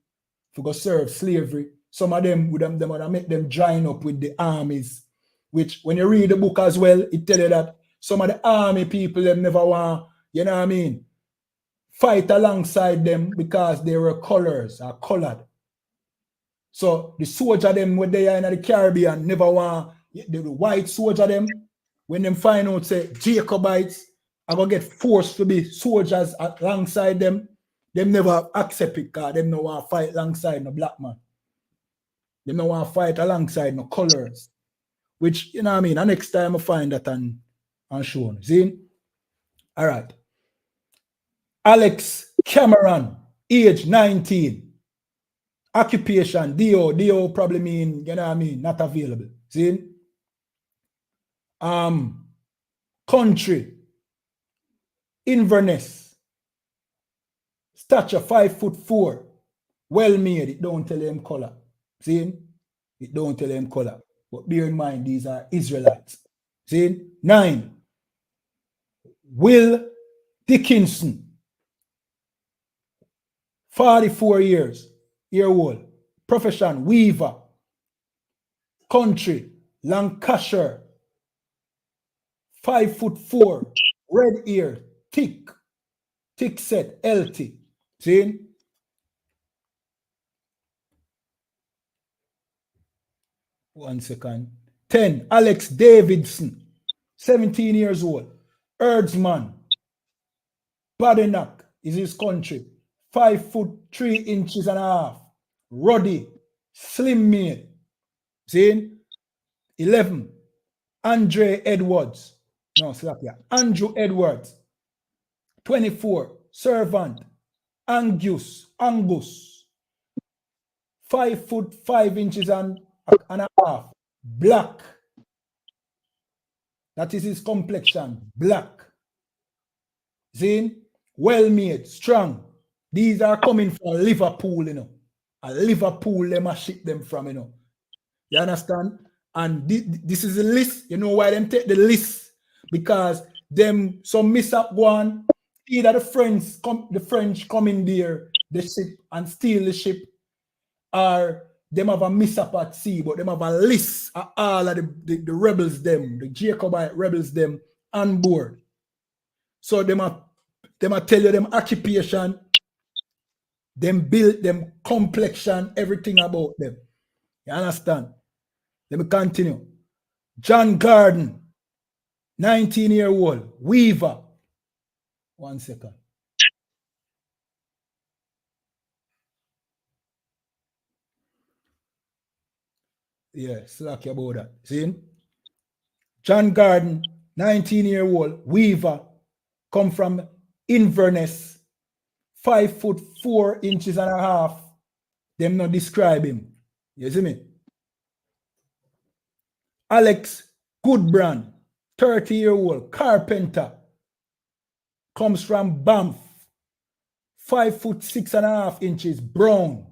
to go serve slavery. Some of them would have make them join up with the armies, which when you read the book as well, it tell you that some of the army people them never want, you know what I mean, fight alongside them because they were colors or colored. So the soldier them when they are in the Caribbean never want the white soldier them when them find out say Jacobites are gonna get forced to be soldiers alongside them. Them never accept it because them no want to fight alongside no black man. Them no want to fight alongside no colors. Which, you know what I mean? And next time I find that and shown. See? All right. Alex Cameron, age 19. Occupation, DO probably mean, you know what I mean, not available. See? Country, Inverness. Stature, 5'4". Well made, it don't tell them color. See? It don't tell them color. But bear in mind, these are Israelites. See? 9. Will Dickinson, 44 years old, profession, weaver, country, Lancashire, 5'4", red ear, thick set, healthy. See? One second. 10, Alex Davidson, 17 years old, herdsman, Badenoch is his country, 5'3.5", ruddy, slim made. See? 11, Andrew Edwards, 24, servant, Angus, 5'5.5", black. That is his complexion, black. See? Well made, strong. These are coming from Liverpool, you know. A Liverpool, them a ship them from, you know. You understand? And this is a list. You know why them take the list? Because them some mishap go on. Either the French come in there, the ship, and steal the ship, or them have a mishap at sea, but them have a list of all of the rebels, them, the Jacobite rebels, them on board. So them a tell you them occupation, them build, them complexion, everything about them. You understand? Let me continue. John Garden, 19-year-old, weaver. One second. Yeah, slack about that. See? John Garden, 19-year-old, weaver, come from Inverness, 5'4.5". Them not describe him. You see me? Alex Goodbrand, 30-year-old, carpenter, comes from Banff, 5'6.5", brown.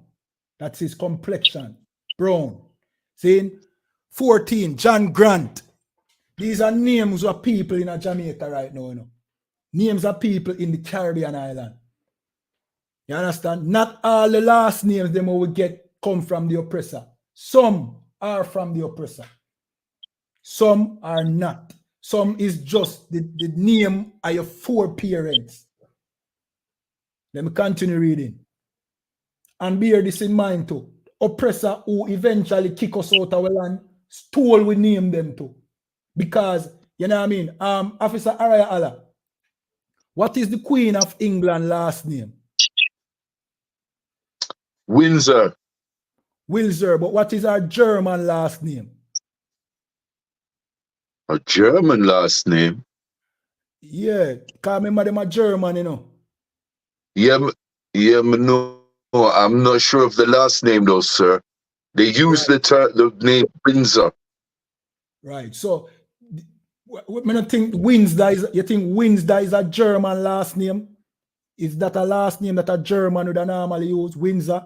That's his complexion, brown. See? 14, John Grant. These are names of people in Jamaica right now, you know. Names of people in the Caribbean island. You understand? Not all the last names them will get come from the oppressor. Some are from the oppressor. Some are not. Some is just the name of your 4 parents. Let me continue reading. And bear this in mind too. Oppressor who eventually kick us out of our land, stole we name them too. Because, you know what I mean? Officer Araya Allah, what is the Queen of England last name? Windsor. Windsor, but what is her German last name? A German last name? Yeah, because remember them are German, you know. Yeah, no, I'm not sure of the last name though, sir. They use Right. the name Windsor. Right. So, I think Windsor is, you think Windsor is a German last name? Is that a last name that a German would normally use? Windsor?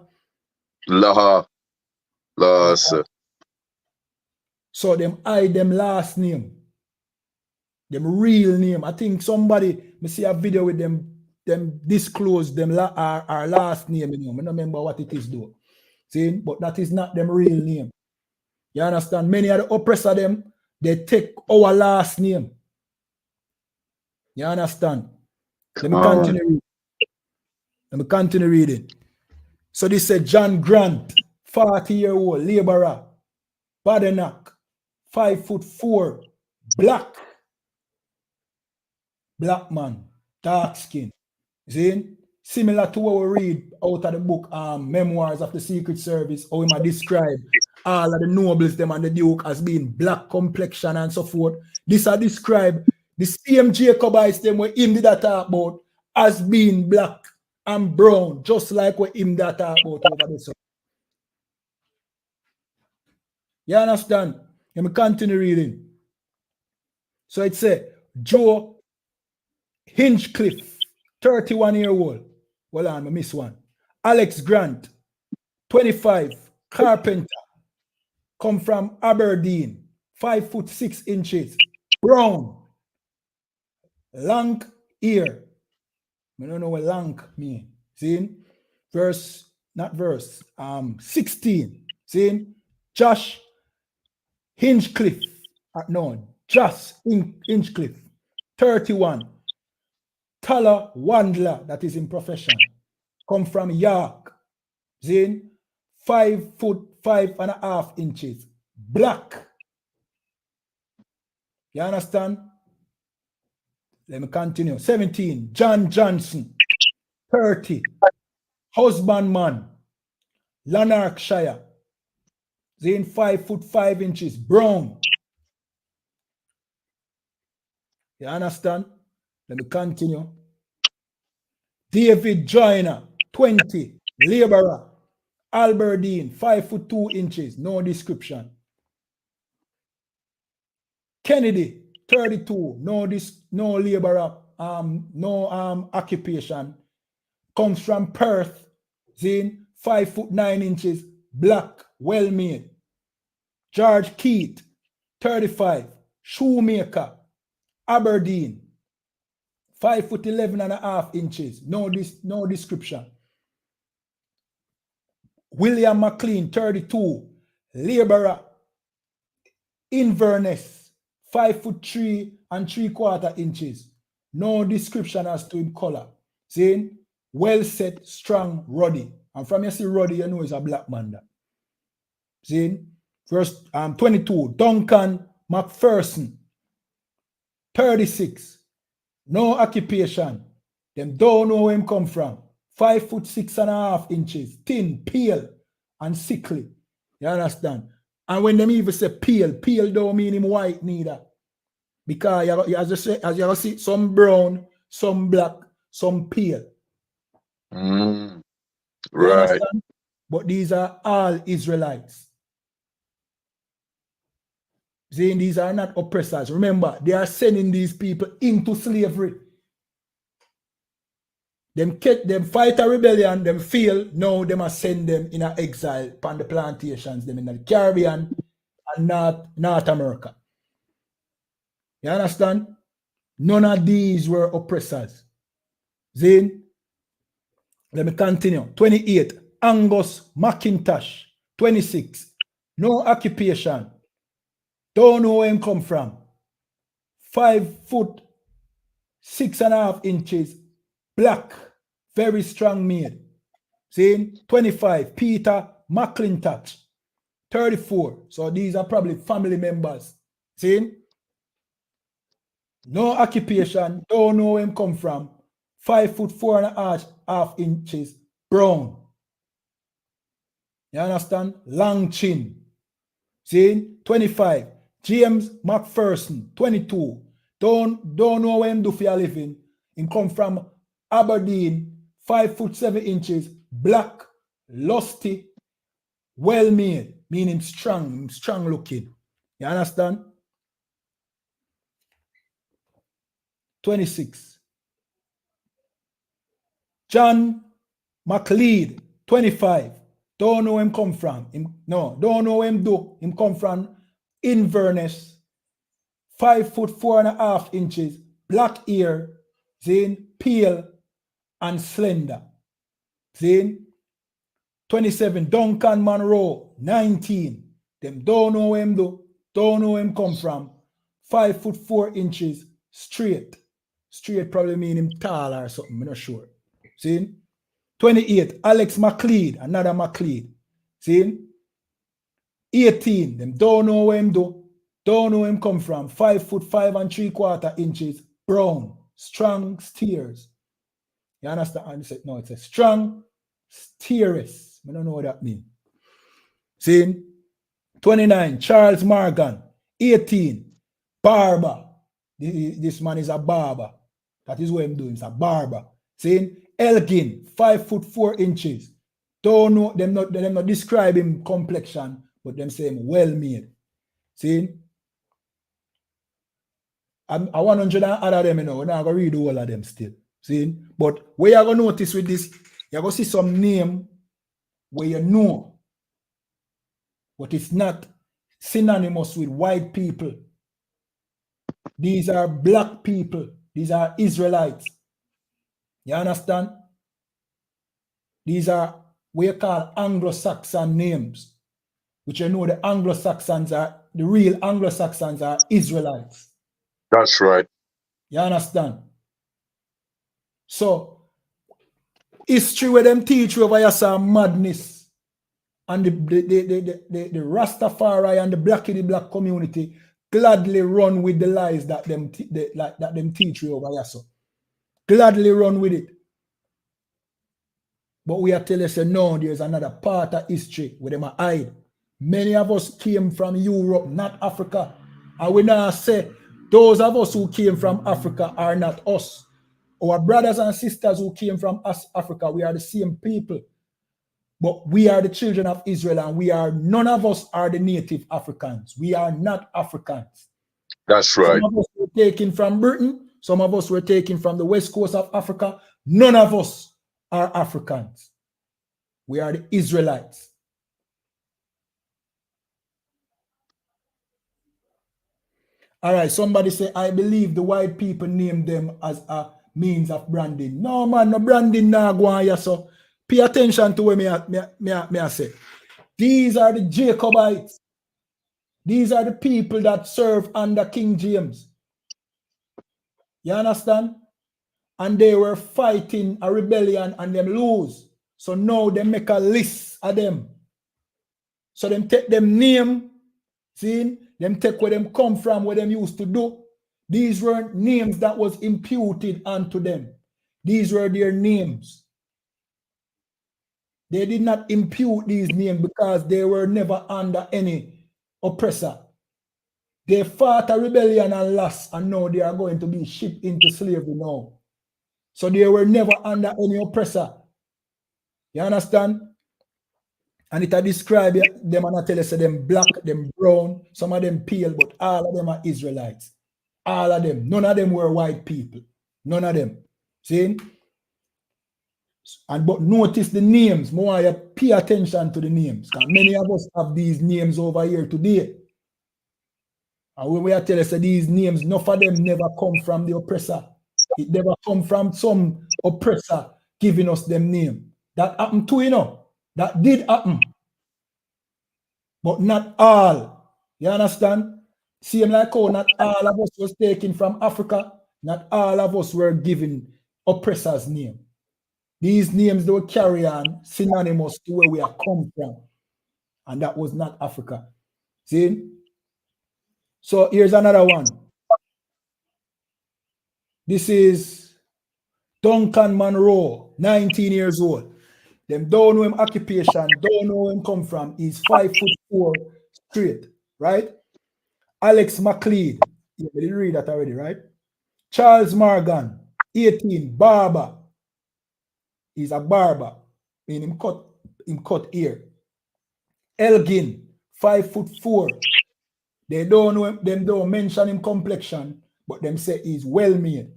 Laha, sir. So them hide them last name. Them real name. I think somebody, me see a video with them disclose them our last name, you know. I don't remember what it is though. See, but that is not them real name. You understand? Many of the oppressor them, they take our last name. You understand? Let me continue reading. So this said John Grant, 40-year-old laborer, Badenoch, 5'4", black man, dark skin. See? Similar to what we read out of the book Memoirs of the Secret Service, how he might describe all of the nobles them and the duke as being black complexion and so forth. This are described the same Jacobites them where him did that talk about as being black and brown, just like what him that talk about over there. You understand? Let me continue reading. So it said Joe Hinchcliffe, 31-year-old. Well, I miss one. Alex Grant, 25, carpenter, come from Aberdeen, 5'6", brown. Lank ear. I don't know what lank mean. See? Verse, not verse, 16. See? Josh Hinchcliffe. No, Josh Hinchcliffe. 31. Tala Wandler, that is in profession. Come from York. See? 5 foot 5.5 inches. Black. You understand? Let me continue. 17. John Johnson. 30. Husbandman. Lanarkshire. Zane 5 foot 5 inches. Brown. You understand? Let me continue. David Joyner. 20. Laborer. Alberdine. 5 foot 2 inches. No description. Kennedy. 32. No laborer. No occupation. Comes from Perth. Zane 5 foot 9 inches. Black. Well made. George Keith. 35. Shoemaker. Aberdeen. 5 foot 11.5 inches. No description. William McLean. 32. Laborer. Inverness. 5 foot 3.75 inches. No description as to him color. Saying well set, strong, ruddy. And from you see ruddy, you know he's a black man. Saying verse 22. Duncan McPherson. 36. No occupation. Them don't know where him come from. 5 foot 6.5 inches. Thin, pale, and sickly. You understand? And when them even say pale don't mean him white neither. Because as you see, some brown, some black, some pale. Right. You understand? But these are all Israelites. Saying these are not oppressors. Remember, they are sending these people into slavery. Them fight a rebellion, them fail, now they must send them in an exile upon the plantations, them in the Caribbean and North America. You understand? None of these were oppressors. Zane, let me continue. 28, Angus McIntosh. 26, no occupation. Don't know where him come from. 5 foot 6.5 inches. Black. Very strong made. See? 25. Peter McClintock. 34. So these are probably family members. See? No occupation. Don't know where him come from. 5 foot 4.5 inches. Brown. You understand? Long chin. See? 25. James McPherson. 22. Don't know where him do for a living. He come from Aberdeen. 5 foot 7 inches. Black. Lusty. Well made. Meaning strong looking. You understand? 26. John McLeod. 25. Don't know where him come from. Don't know where him do. Him come from Inverness. 5 foot 4.5 inches. Black hair. Zane, pale and slender. Zane. 27. Duncan Monroe. 19. Them don't know where him do. Don't know where him come from. 5 foot 4 inches. Straight. Straight probably mean him tall or something. I'm not sure. See? 28. Alex McLeod. Another McLeod. See? 18. Them don't know where him do. Don't know where him come from. 5 foot 5.75 inches. Brown. Strong steers. You understand? And said, no, it's a strong steers. I don't know what that means. See? 29. Charles Morgan. 18. Barber. This man is a barber. That is what I'm doing. He's a barber. See? Elgin. 5 foot 4 inches. Don't know, them not describe him complexion, but them say him well made. See? I 100 and other them, you know, we're not going to read all of them still. See? But what you're going to notice with this, you're going to see some name where you know, but it's not synonymous with white people. These are black people. These are Israelites. You understand? These are what you call Anglo-Saxon names, which you know the Anglo-Saxons are, the real Anglo-Saxons are Israelites. That's right. You understand? So, history where them teach you over here some madness, and the Rastafari and the black community gladly run with the lies that them teach you over here. So, gladly run with it. But we are telling you, no, there's another part of history where them are hide. Many of us came from Europe, not Africa. And we now say, those of us who came from Africa are not us. Our brothers and sisters who came from Africa, we are the same people. But we are the children of Israel, and none of us are the native Africans. We are not Africans. That's right. Some of us were taken from Britain. Some of us were taken from the west coast of Africa. None of us are Africans. We are the Israelites. All right, somebody say, I believe the white people named them as a means of branding. No, man, no branding now go on here, so pay attention to what I say. These are the Jacobites. These are the people that serve under King James. You understand? And they were fighting a rebellion and them lose. So now they make a list of them. So them take them name, see? Them take where them come from, where them used to do. These weren't names that was imputed unto them. These were their names. They did not impute these names because they were never under any oppressor. They fought a rebellion and lost, and now they are going to be shipped into slavery now. So they were never under any oppressor. You understand? And it describe them and I tell you, say them black, them brown, some of them pale, but all of them are Israelites. All of them. None of them were white people. None of them. See? But notice the names. More you pay attention to the names. Because many of us have these names over here today. And when we are telling us that these names, none of them never come from the oppressor. It never come from some oppressor giving us them name. That happened too, you know. That did happen. But not all. You understand? Same like how not all of us was taken from Africa. Not all of us were given oppressor's name. These names they will carry on synonymous to where we are come from. And that was not Africa. See? So here's another one. This is Duncan Monroe, 19 years old. Them don't know him occupation, don't know him come from. He's 5'4" straight, right? Alex McLeod, you didn't read that already, right? Charles Morgan, 18, barber. He's a barber. Meaning him cut ear. Elgin, 5'4". They don't know him, them don't mention him complexion, but them say he's well made.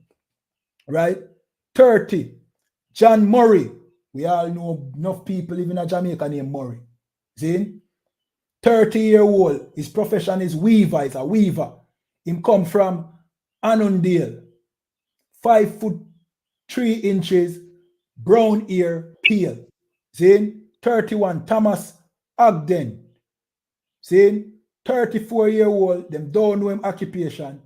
Right? 30. John Murray. We all know enough people living in Jamaica named Murray. See? 30-year-old. His profession is weaver. He's a weaver. Him come from Annandale. 5'3", brown ear, pale. See? 31. Thomas Ogden. See? 34-year-old. Them don't know him occupation.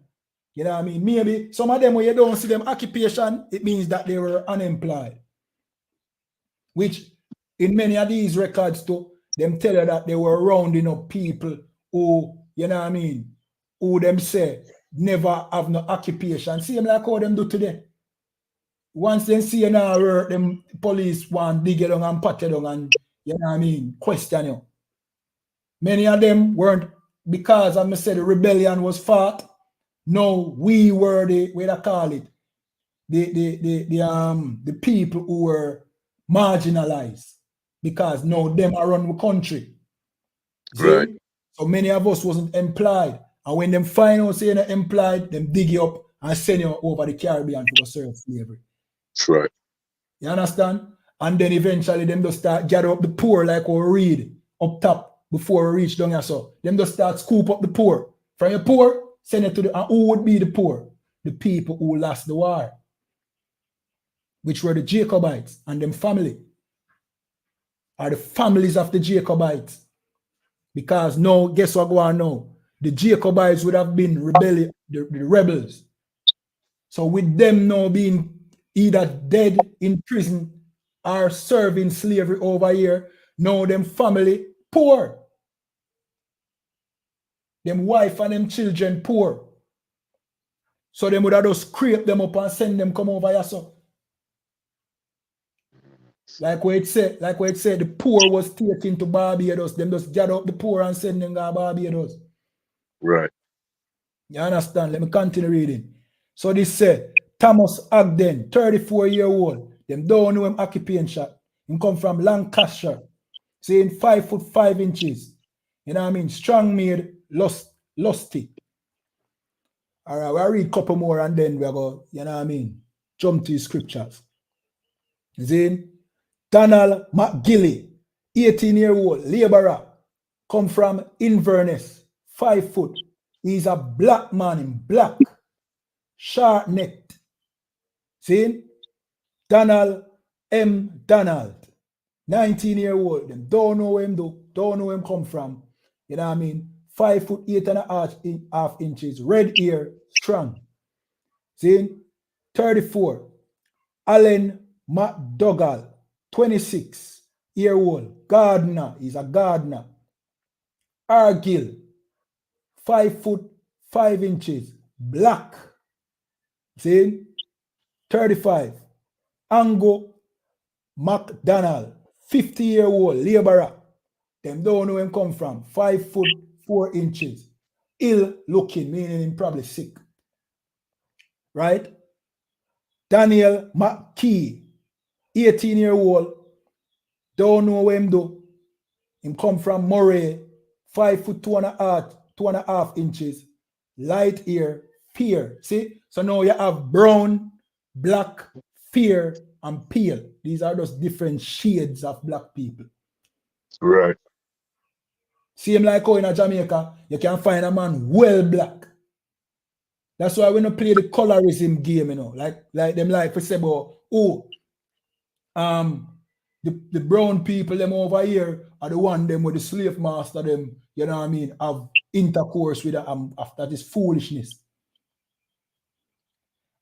You know what I mean? Maybe some of them, when you don't see them occupation, it means that they were unemployed. Which in many of these records too, them tell you that they were rounding up people who, you know what I mean, who them say never have no occupation. See them like how them do today. Once they see you now work, them police want dig you down and pat you down and, you know what I mean, question you. Many of them weren't, because I said the rebellion was fought. No, we were the, what I call it, the people who were marginalized, because now them are run the country. Right. So many of us wasn't employed. And when them find out saying they're employed, them dig you up and send you over the Caribbean to serve slavery. That's right. You understand? And then eventually them just start gather up the poor like we read up top before we reach down here. So them just start scoop up the poor. From your poor, send it to the, and who would be the poor? the people who lost the war, which were the Jacobites and them family, are the families of the Jacobites. Because now, guess what going on now? The Jacobites would have been the rebels. So with them now being either dead in prison or serving slavery over here, now them family poor. Them wife and them children poor. So them would have just scrape them up and send them come over here. So like what it said, the poor was taken to Barbados. Them just gather up the poor and send them to Barbados. Right. You understand? Let me continue reading. So this said, Thomas Ogden, 34-year-old. Them don't know him occupation. He come from Lancashire. Saying 5 foot 5 inches. You know what I mean? Strong made, lusty. All right, we'll read a couple more and then we'll go, you know what I mean? Jump to the scriptures. You see? Donald McGilly, 18-year-old laborer, come from Inverness, 5 foot. He's a black man in black, short-necked. See? Donald M. Donald, 19-year-old. Them don't know him though. Don't know him come from. You know what I mean? 5 foot 8.5 inches. Red hair, strong. See? 34. Alan McDougall, 26-year-old. Gardener. He's a gardener. Argyll, 5 foot 5 inches. Black. See? 35. Ango McDonald, 50-year-old laborer. Them don't know him come from. 5 foot 4 inches. Ill looking, meaning him probably sick. Right? Daniel McKee, 18-year-old. Don't know him do. Him come from Moray, 5 foot 2.5 inches. Light hair, fair. See? So now you have brown, black, fair, and pale. These are just different shades of black people. Right. Same like how in Jamaica, you can find a man well black. That's why we don't play the colorism game, you know. Like them like for say, the brown people them over here are the one them with the slave master them, you know what I mean, have intercourse with them after this foolishness.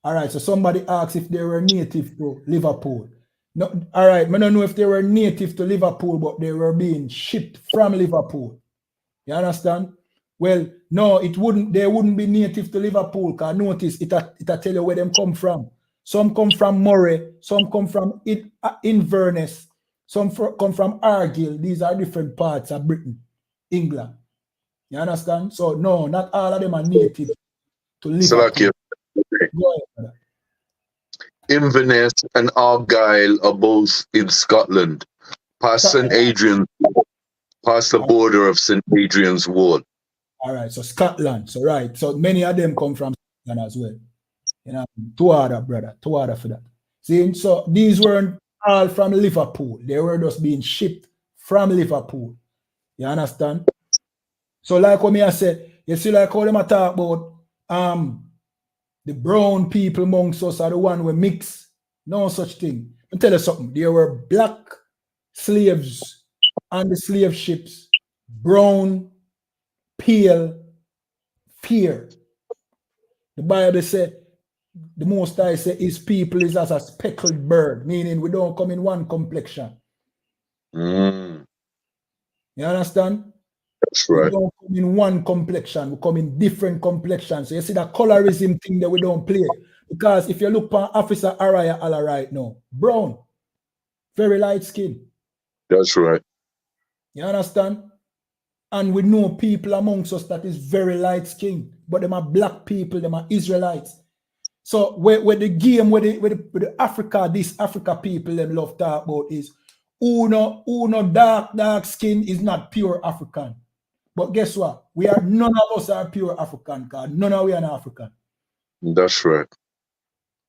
All right, so somebody asks if they were native to Liverpool. No, all right, I don't know if they were native to Liverpool, but they were being shipped from Liverpool. You understand? Well, no, they wouldn't be native to Liverpool, because notice it tell you where them come from. Some come from Moray, some come from Inverness, some come from Argyll. These are different parts of Britain, England. You understand? So no, not all of them are native to Liverpool. Go ahead, Inverness and Argyll are both in Scotland, past St. Adrian's, past the border of St. Adrian's Wall. All right, so Scotland. So right, so many of them come from Scotland as well. You know, two other for that. See, so these weren't all from Liverpool. They were just being shipped from Liverpool. You understand? So like what me I said, you see like how them I talk about the brown people amongst us are the one we mix. No such thing. I'll tell you something. There were black slaves on the slave ships, brown, pale, fair. The Bible said, the Most High said, his people is as a speckled bird, meaning we don't come in one complexion. You understand? That's right. We don't come in one complexion, we come in different complexions. So you see that colorism thing that we don't play. Because if you look at Officer Araya Allah right now, brown, very light skin. That's right. You understand? And we know people amongst us that is very light skin, but them are black people, them are Israelites. So where the game with the Africa, this Africa people them love talk about is who no dark skin is not pure African. But guess what? None of us are pure African, because none of we are African. That's right.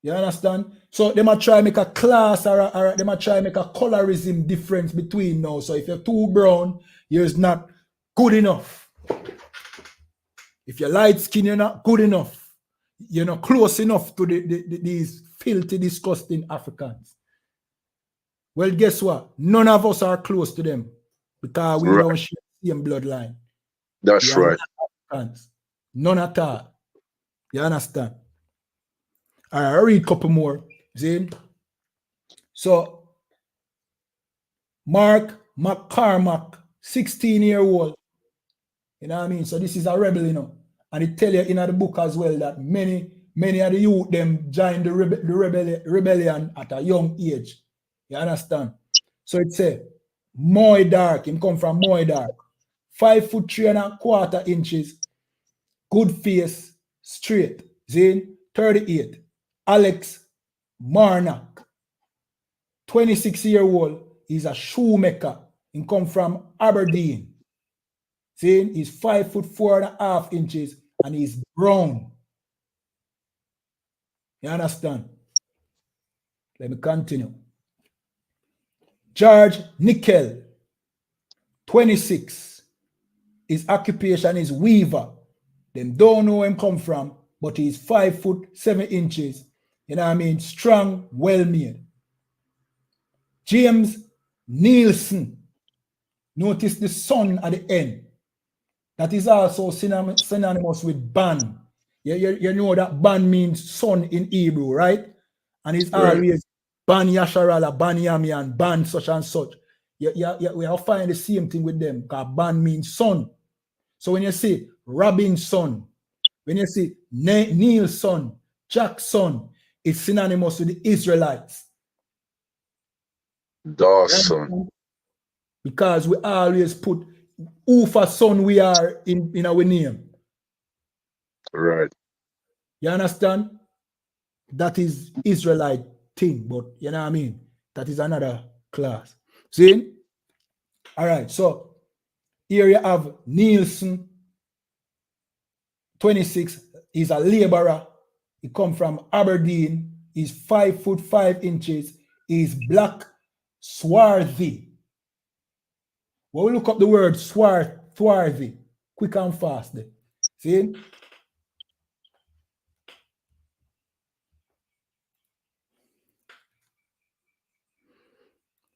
You understand? So they might try make a class or they might try make a colorism difference between now. So if you're too brown, you're not good enough. If you're light skin, you're not good enough. you know, close enough to these filthy, disgusting Africans. Well, guess what? None of us are close to them because we don't share the same bloodline. That's right. Africans. None at all. You understand? All right, I'll read a couple more. See? So, Mark McCormack, 16-year-old. You know what I mean? So this is a rebel, you know. And it tell you in the book as well that many of the youth them joined the rebellion at a young age. You understand? So it say, Moy Dark, him come from Moy Dark. 5'3.25" good face, straight. Zane, 38. Alex Marnak, 26-year-old, he's a shoemaker. He come from Aberdeen. Zane is 5'4.5" and he's brown. You understand? Let me continue. George Nickel, 26. His occupation is weaver. Them don't know where him come from, but he's 5'7". You know what I mean? Strong, well-made. James Nielsen. Notice the son at the end. That is also synonymous with ban. You know that ban means son in Hebrew, right? And it's always ban Yasharala, ban Yamian, ban such and such. We are find the same thing with them because ban means son. So when you say Robinson, when you say Nielsen, Jackson, it's synonymous with the Israelites. Dawson. Because we always put who for son we are in our name. Right. You understand? That is Israelite thing, but you know what I mean? That is another class. See? All right, so here you have Nielsen, 26. He's a laborer. He come from Aberdeen. He's 5'5". He's black, swarthy. Well, we look up the word swarthy, quick and fast. See?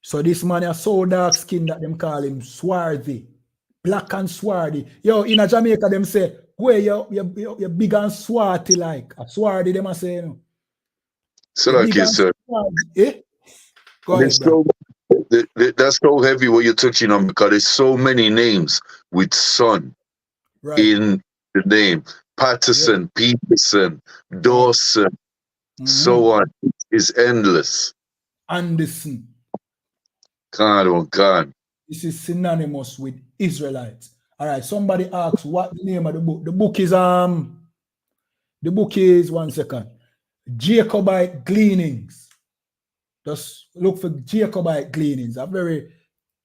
So this man is so dark skin that them call him swarthy. Black and swarthy. Yo, in a Jamaica, them say, where you're big and swarthy like. A swarthy, them say, you know. So like you said, Go ahead, bro. That's so heavy what you're touching on because there's so many names with son in the name. Patterson, Peterson, Dawson, so on. It's endless. Anderson. God. This is synonymous with Israelites. All right, somebody asks what the name of the book. The book is 1 second. Jacobite Gleanings. Just look for Jacobite Gleanings. A very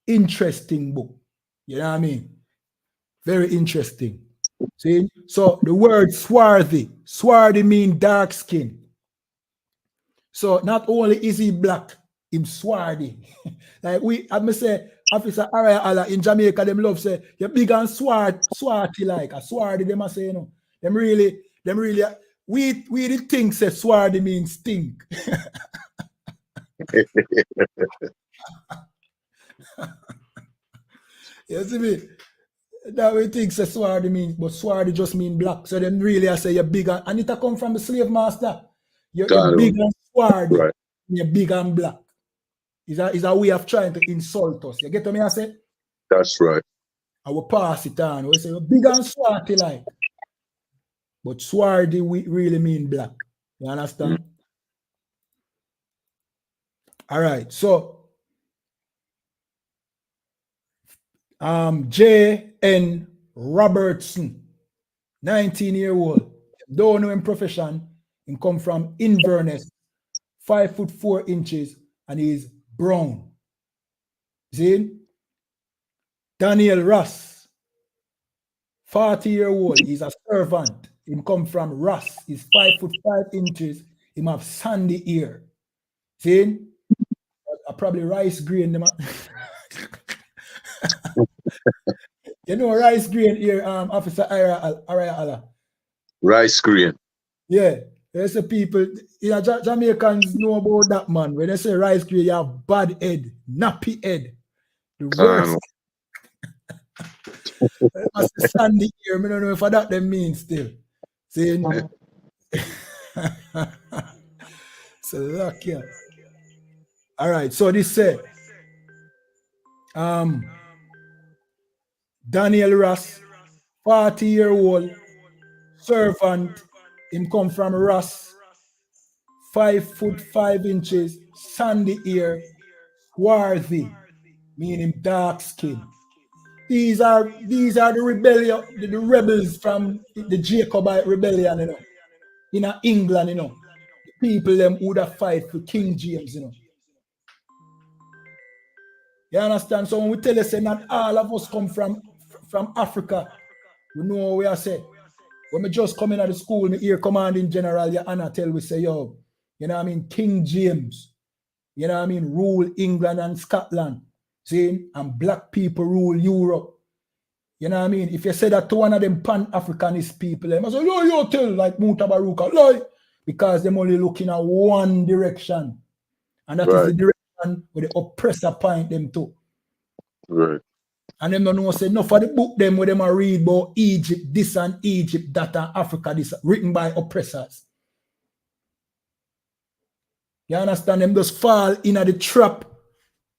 interesting book. You know what I mean? Very interesting. See? So the word swarthy. Swarthy means dark skin. So not only is he black, him swarthy. Like I must say, Officer Araya Allah in Jamaica, them love say, you're big and swarthy like a swarthy, they must say, you know. Them really, we the thing say swarthy means stink. You see me? That we think say swarthy means, but swarthy just mean black. So then really I say you're big and it come from the slave master. You're big and swarthy. Right. You're big and black. Is a way of trying to insult us. You get what I say? That's right. I will pass it on. We say you're big and swarthy like. But swarthy we really mean black. You understand? All right. So J.N. Robertson, 19-year-old. Don't know him profession. He come from Inverness, 5'4", and he's brown. See? Daniel Ross, 40-year-old. He's a servant. He come from Ross. He's 5'5". He have sandy hair. See? Probably rice grain. You know rice grain here, Officer Araya Allah. Rice grain. Yeah. There's the people, Jamaicans know about that, man. When they say rice cream, you have bad head, nappy head. The worst. That's the sandy here. I don't know if that them means still. See? So luck here. All right. So this said, Daniel Ross, 40-year-old servant, him come from Ross, 5'5", sandy hair, swarthy, meaning dark skin. These are the rebellion, the rebels from the Jacobite rebellion, you know, in England, you know, the people them who would fight for King James, you know. You understand? So when we tell you say not all of us come from Africa, we know what we are saying. When we just come in at the school, me hear commanding general YAHANNA tell we say, yo, you know what I mean, King James, you know what I mean, rule England and Scotland, see, and black people rule Europe. You know what I mean? If you say that to one of them pan-Africanist people, they must say, yo, you tell, like Mutabaruka, lie, because they're only looking at one direction. And that is the direction where the oppressor point them to. Right. And them don't know, say, no, for the book them where them are read about Egypt, this and Egypt, that and Africa, this, written by oppressors. You understand? Them just fall in the trap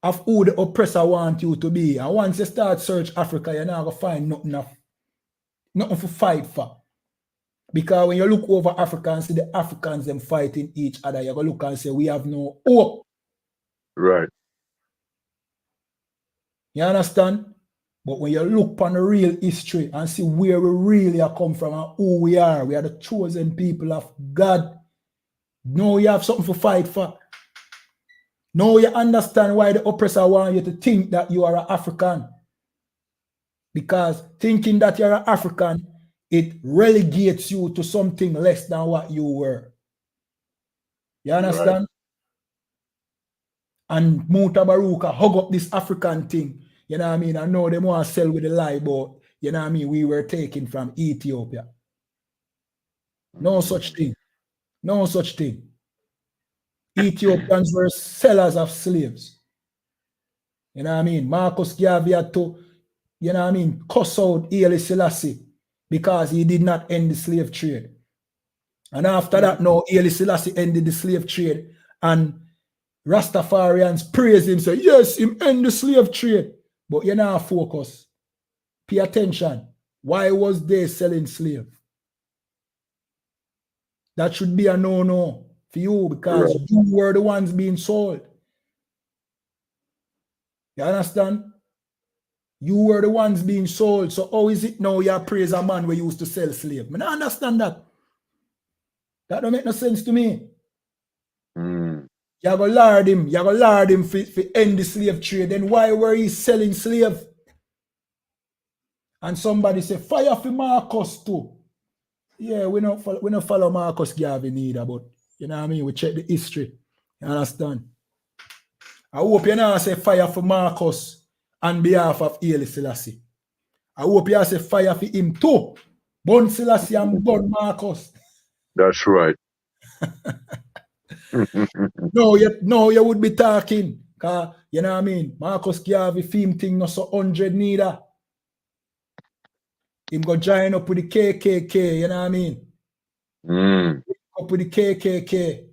of who the oppressor want you to be. And once you start search Africa, you're not going to find nothing to fight for. Because when you look over Africa and see the Africans them fighting each other, you're going to look and say, we have no hope. Right. You understand? But when you look on the real history and see where we really are come from and who we are the chosen people of God. Now you have something to fight for. Now you understand why the oppressor want you to think that you are an African. Because thinking that you're an African, it relegates you to something less than what you were. You understand? Right. And Mutabaruka hug up this African thing. You know what I mean? I know they want to sell with the lie, but you know what I mean? We were taken from Ethiopia. No such thing. No such thing. Ethiopians were sellers of slaves. You know what I mean? Marcus Garvey had to, you know what I mean, cuss out Haile Selassie because he did not end the slave trade. And after that, now Haile Selassie ended the slave trade and Rastafarians praise him, say, yes, him end the slave trade. But you now focus. Pay attention. Why was they selling slave? That should be a no-no for you because you were the ones being sold. You understand? You were the ones being sold. So how is it now you praise a man who used to sell slave? I don't understand that. That don't make no sense to me. You have to lard him. You have to lard him for end the slave trade. Then why were he selling slave? And somebody say, fire for Marcus too. Yeah, we don't follow Marcus Garvey neither, but you know what I mean? We check the history. You understand? I hope you now say fire for Marcus on behalf of Haile Selassie. I hope you say fire for him too. Burn Selassie and burn Marcus. That's right. No, you would be talking. Cause you know what I mean? Marcus Garvey film thing not so 100 neither. Him go join up with the KKK, you know what I mean? Up with the KKK.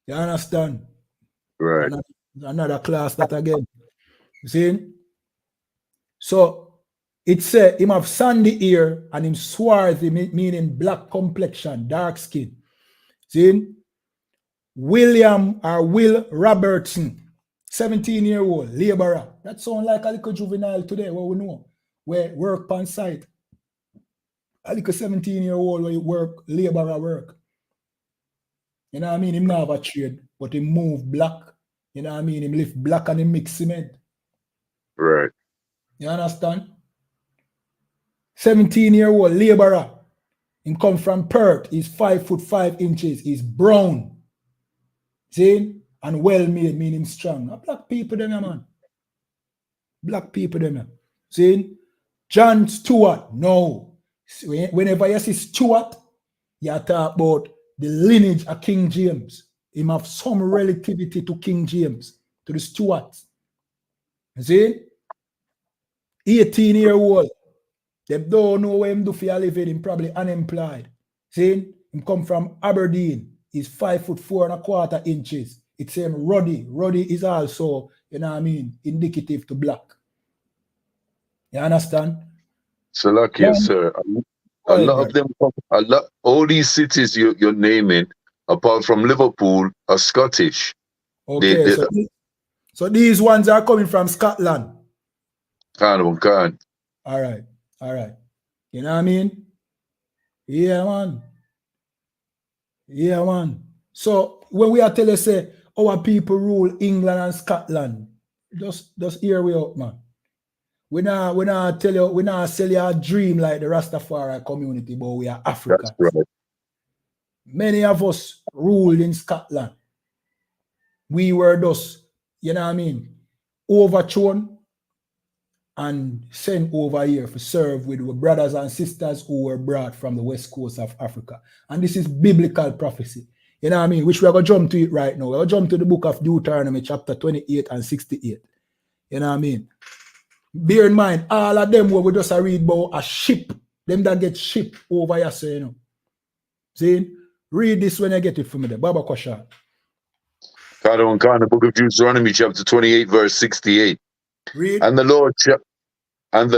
You understand? Right. Another class that again. You see? So it said him have sandy hair and him swarthy, meaning black complexion, dark skin. See? Will Robertson, 17-year-old laborer. That sounds like a little juvenile today, what we know. Where work on site. A little 17-year-old where you work, laborer work. You know what I mean? Him not have a trade, but he move black. You know what I mean? Him lift black and he mix cement. Right. You understand? 17-year-old laborer. He come from Perth. He's 5'5". He's brown. See? And well-made, meaning strong. Now, black people them, man. Black people them. See? John Stewart. No. Whenever you see Stewart, you talk about the lineage of King James. Him have some relativity to King James, to the Stuarts. You see? 18-year-old. They don't know where him do for a living. Him probably unemployed. See? Him come from Aberdeen. He's 5'4.25". It's him Ruddy. Ruddy is also, you know what I mean, indicative to black. You understand? So lucky, yes, sir. A lot of them, all these cities you're naming, apart from Liverpool, are Scottish. Okay, so these ones are coming from Scotland. Can't. All right. You know what I mean? Yeah, man. So when we are telling say our people rule England and Scotland, just hear we out, man. We not tell you, we not sell you a dream like the Rastafari community, but we are Africans. That's right. Many of us ruled in Scotland. We were thus, you know what I mean, overthrown and sent over here to serve with our brothers and sisters who were brought from the west coast of Africa. And this is biblical prophecy. You know what I mean? Which we are going to jump to it right now. We're going to jump to the book of Deuteronomy chapter 28 and 68. You know what I mean? Bear in mind, all of them where we just read about a ship, them that get shipped over here, so you know. See? Read this when I get it from me there. Baba Kosha. The book of Deuteronomy chapter 28 verse 68. Read. And the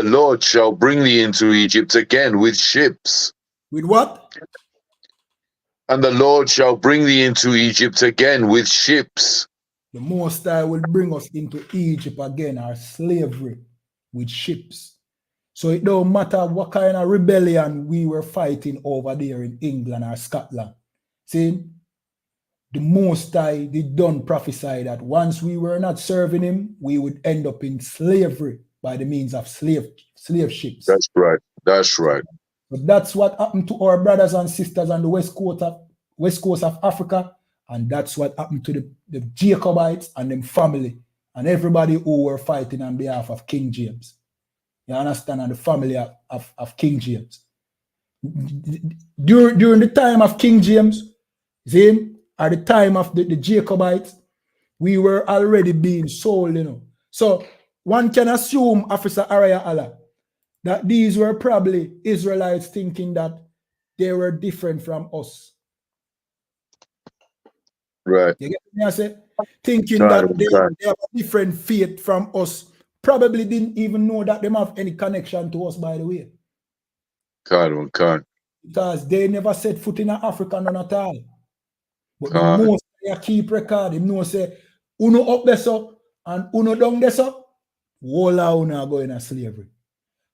Lord shall bring thee into Egypt again with ships. With what? And the Lord shall bring thee into Egypt again with ships. The Most High will bring us into Egypt again, our slavery, with ships. So it don't matter what kind of rebellion we were fighting over there in England or Scotland. See, the Most High did done prophesy that once we were not serving him, we would end up in slavery by the means of slave ships. That's right. But that's what happened to our brothers and sisters on the west coast of Africa, and that's what happened to the Jacobites and them family and everybody who were fighting on behalf of King James. You understand? And the family of King James. During the time of King James, at the time of the Jacobites, we were already being sold, you know. So one can assume, Officer Araya Allah, that these were probably Israelites thinking that they were different from us. Right. You get me? I say, thinking that they have a different faith from us. Probably didn't even know that they have any connection to us, by the way. Can't. Because they never set foot in Africa none at all. But the most they keep record, they know say, uno up there so and uno down there so, walla uno are going to slavery.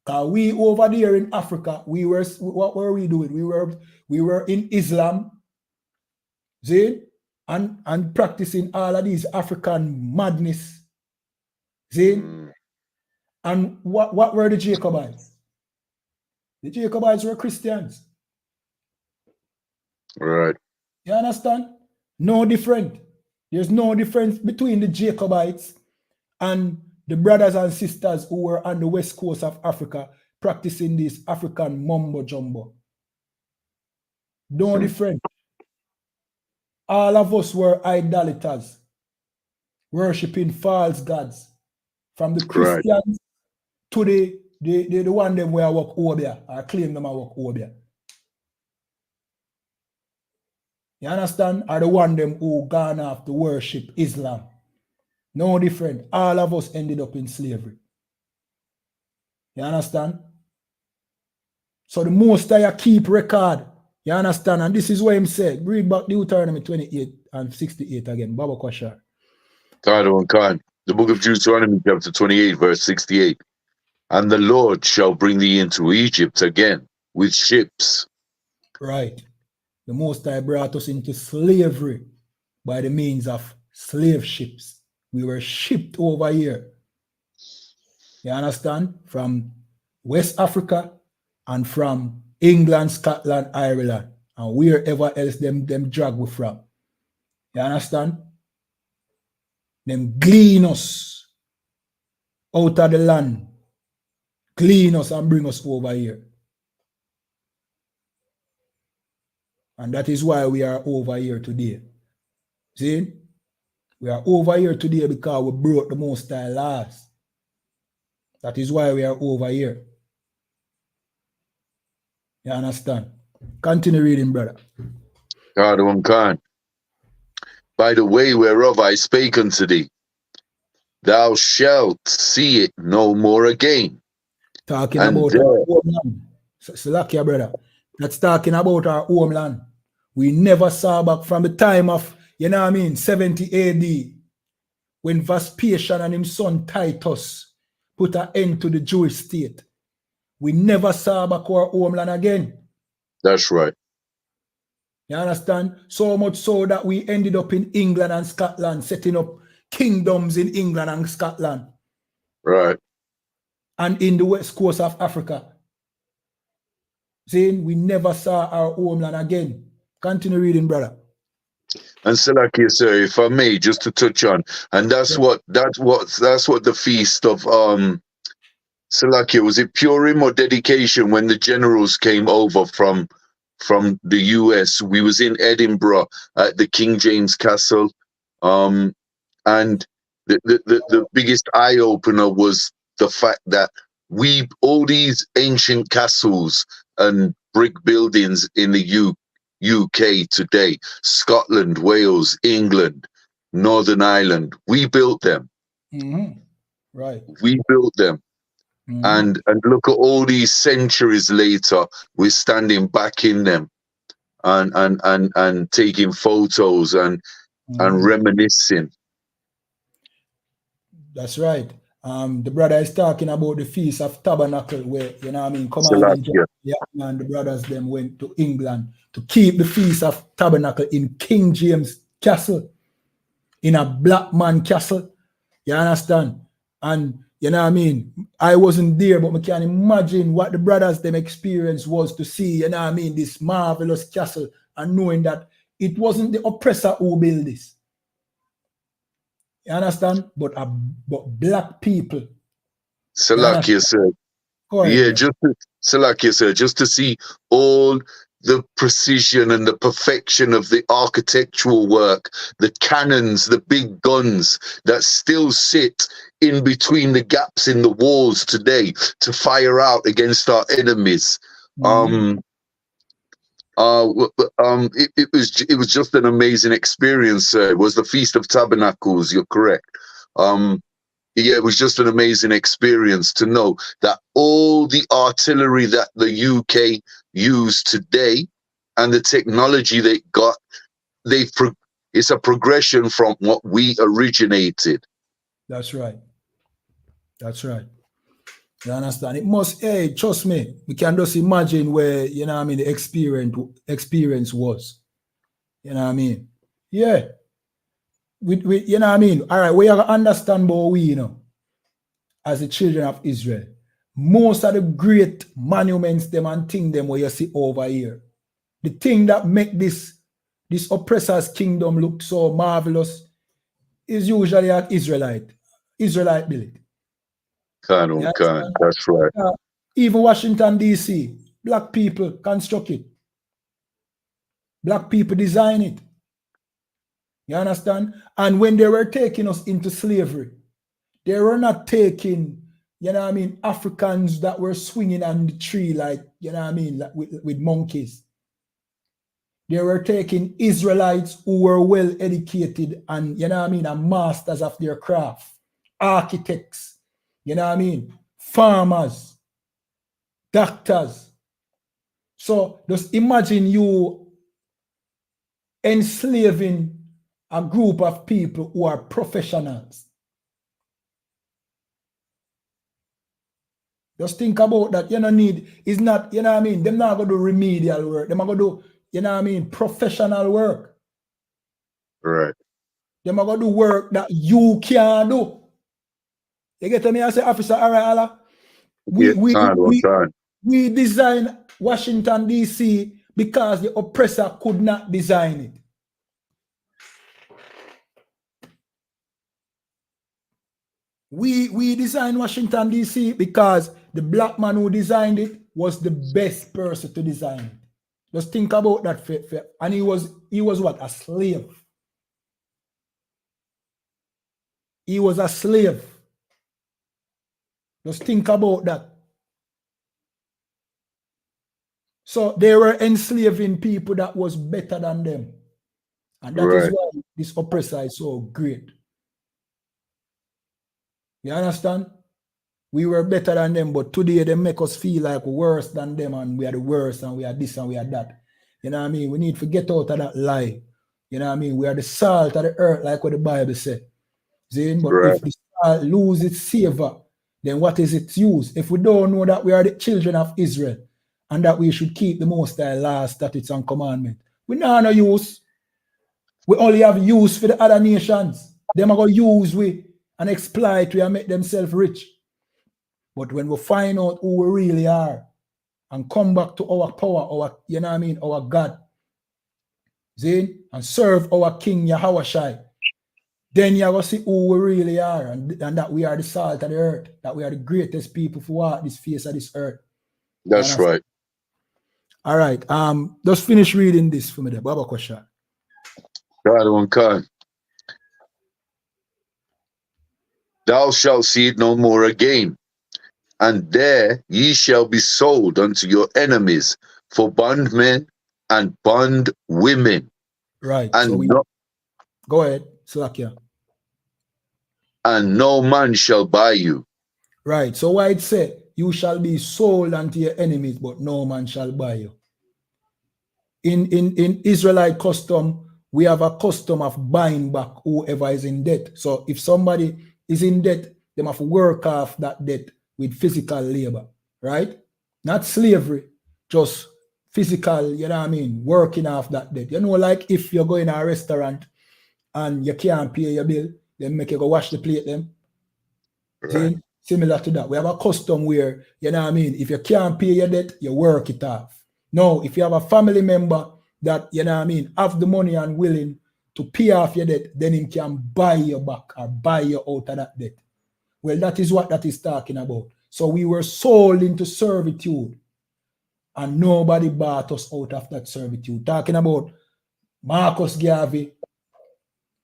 Because we over there in Africa, what were we doing? We were in Islam, see, and practicing all of these African madness. See? And what were the Jacobites? The Jacobites were Christians. Right. You understand? No different. There's no difference between the Jacobites and the brothers and sisters who were on the west coast of Africa practicing this African mumbo jumbo. No different. All of us were idolaters, worshipping false gods. From the Christians to the one them where I work over there, I claim them I work over there. You understand? Are the one them who gone off to worship Islam. No different. All of us ended up in slavery. You understand? So the Most High keep record. You understand? And this is what him said. Read back Deuteronomy 28 and 68 again. Baba Kwashar. The book of Deuteronomy chapter 28 verse 68. And the Lord shall bring thee into Egypt again with ships. Right. The Most High brought us into slavery by the means of slave ships. We were shipped over here. You understand? From West Africa and from England, Scotland, Ireland, and wherever else them drag we from. You understand? Them glean us out of the land, clean us and bring us over here. And that is why we are over here today. See? We are over here today because we broke the Most High laws. That is why we are over here. You understand? Continue reading, brother. God, Khan. By the way whereof I spake unto thee, thou shalt see it no more again. Talking And about there, our homeland. Salakia, brother. That's talking about our homeland. We never saw back from the time of, 70 AD, when Vespasian and his son Titus put an end to the Jewish state. We never saw back our homeland again. that's right. You understand? So much so that we ended up in England and Scotland, setting up kingdoms in England and Scotland. Right. And in the west coast of Africa. Saying we never saw our homeland again. Continue reading, brother. And Salakia, sir, if I may, just to touch on, and that's what the feast of Salakia, was it Purim or dedication when the generals came over from the US? We was in Edinburgh at the King James Castle, and the biggest eye opener was the fact that all these ancient castles and brick buildings in the UK today, Scotland, Wales, England, Northern Ireland, we built them. Mm-hmm. Right. We built them. Mm-hmm. And look at all these centuries later, we're standing back in them and taking photos and reminiscing. That's right. The brother is talking about the Feast of Tabernacle, where, Commanding Jacobites and the brothers them went to England to keep the Feast of Tabernacle in King James Castle, in a black man castle. You understand? And I wasn't there, but I can imagine what the brothers them experience was to see, this marvelous castle, and knowing that it wasn't the oppressor who built this. You understand? But black people. Salakia said, Salakia said, just to see all the precision and the perfection of the architectural work, the cannons, the big guns that still sit in between the gaps in the walls today to fire out against our enemies. It was just an amazing experience. It was the Feast of Tabernacles. You're correct. It was just an amazing experience to know that all the artillery that the UK use today and the technology they got, it's a progression from what we originated. That's right. That's right. You understand? It must, trust me, we can just imagine where, the experience was. You know what I mean? Yeah. We you know what I mean? All right, we have to understand about we, as the children of Israel. Most of the great monuments them and things them where you see over here. The thing that make this oppressor's kingdom look so marvelous is usually an Israelite build it. That's right. Even Washington, D.C., black people construct it. Black people design it. You understand? And when they were taking us into slavery, they were not taking, Africans that were swinging on the tree like, like with monkeys. They were taking Israelites who were well educated and, and masters of their craft, architects, farmers, doctors. So just imagine you enslaving a group of people who are professionals. Just think about that. It's not, they're not going to do remedial work. They're going to do, professional work. Right. They're going to do work that you can do. You get me? I say, officer, all right, Allah. We design Washington, D.C. because the oppressor could not design it. We designed Washington, D.C. because the black man who designed it was the best person to design it. Just think about that. And he was what? A slave. He was a slave. Just think about that. So they were enslaving people that was better than them. And that is why this oppressor is so great. You understand? We were better than them, but today they make us feel like worse than them, and we are the worst, and we are this and we are that. You know what I mean? We need to get out of that lie. You know what I mean? We are the salt of the earth, like what the Bible said. See? But if the salt lose its savor, then what is its use? If we don't know that we are the children of Israel and that we should keep the Most High laws, statutes, and commandments, we know no use. We only have use for the other nations. Them are going to use we and exploit we and make themselves rich. But when we find out who we really are and come back to our power, our, you know what I mean, our God, see, and serve our King YAHANNA, then you're going to see who we really are, and that we are the salt of the earth, that we are the greatest people for walk this face of this earth. That's right. All right. Just finish reading this for me there. Baba Kosha. Thou shalt see it no more again, and there ye shall be sold unto your enemies for bondmen and bondwomen. Right. And so go ahead, Slakia. And no man shall buy you. Right. So why it say, you shall be sold unto your enemies, but no man shall buy you. In Israelite custom, we have a custom of buying back whoever is in debt. So if somebody is in debt, they must work off that debt with physical labor, right? Not slavery, just physical, you know what I mean, working off that debt. You know, like if you're going to a restaurant and you can't pay your bill, then make you go wash the plate then. Right. See? Similar to that. We have a custom where, you know what I mean, if you can't pay your debt, you work it off. No, if you have a family member that, you know what I mean, have the money and willing to pay off your debt, then he can buy you back or buy you out of that debt. Well, that is what that is talking about. So we were sold into servitude and nobody bought us out of that servitude. Talking about Marcus Garvey,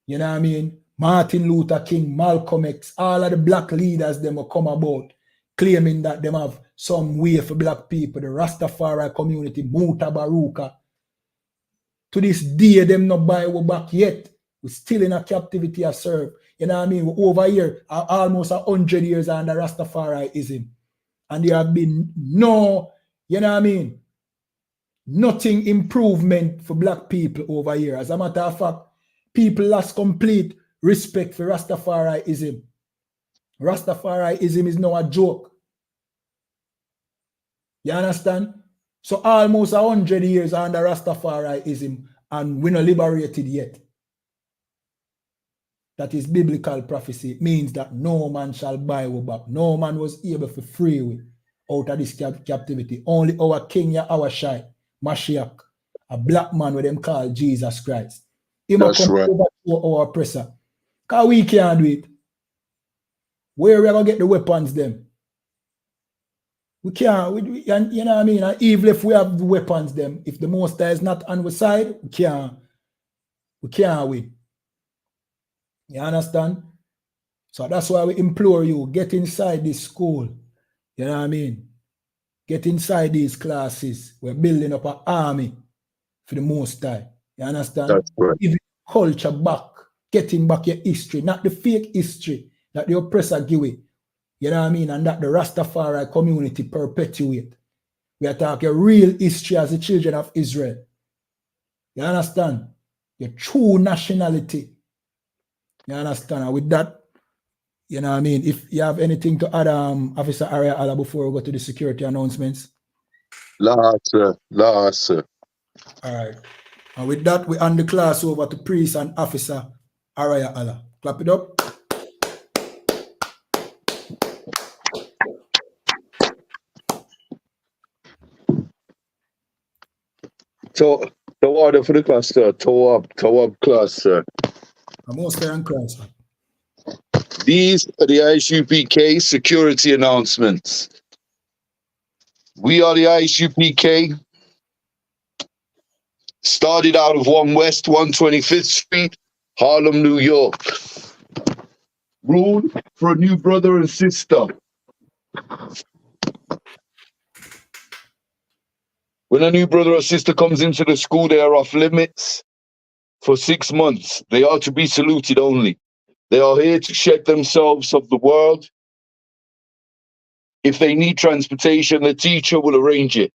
you know what I mean, Martin Luther King, Malcolm X, all of the black leaders, them will come about claiming that them have some way for black people, the Rastafari community, Muta Baruka. To this day, them not buy we back yet. We're still in a captivity of serve. You know what I mean? We're over here, almost 100 years under Rastafariism. And there have been no, you know what I mean, nothing improvement for black people over here. As a matter of fact, people lost complete respect for Rastafariism. Rastafariism is now a joke. You understand? So almost 100 years under Rastafariism and we're not liberated yet. That is biblical prophecy. It means that no man shall buy we back. No man was able to free we out of this captivity. Only our King YAHANNA, Mashiach, a black man with them called Jesus Christ. He must come over to our oppressor. Because we can't do it. Where we are going to get the weapons then? We can't, you know what I mean? And even if we have the weapons them, if the Most High is not on our side, we can't win. You understand? So that's why we implore you, get inside this school. You know what I mean? Get inside these classes. We're building up an army for the Most High. You understand? That's right. Give culture back. Getting back your history, not the fake history that the oppressor give it. You know what I mean? And that the Rastafari community perpetuate. We are talking real history as the children of Israel. You understand? Your true nationality. You understand? And with that, you know what I mean? If you have anything to add, Officer Aria Allah, before we go to the security announcements. Last, sir. All right. And with that, we hand the class over to Priest and Officer Aria Allah. Clap it up. So, the order for the class, sir. Toe up class, sir. Most and Christ. These are the I.S.U.P.K security announcements. We are the I.S.U.P.K. Started out of 1 West 125th Street, Harlem, New York. Rule for a new brother and sister. When a new brother or sister comes into the school, they are off limits for 6 months. They are to be saluted only. They are here to shed themselves of the world. If they need transportation, the teacher will arrange it.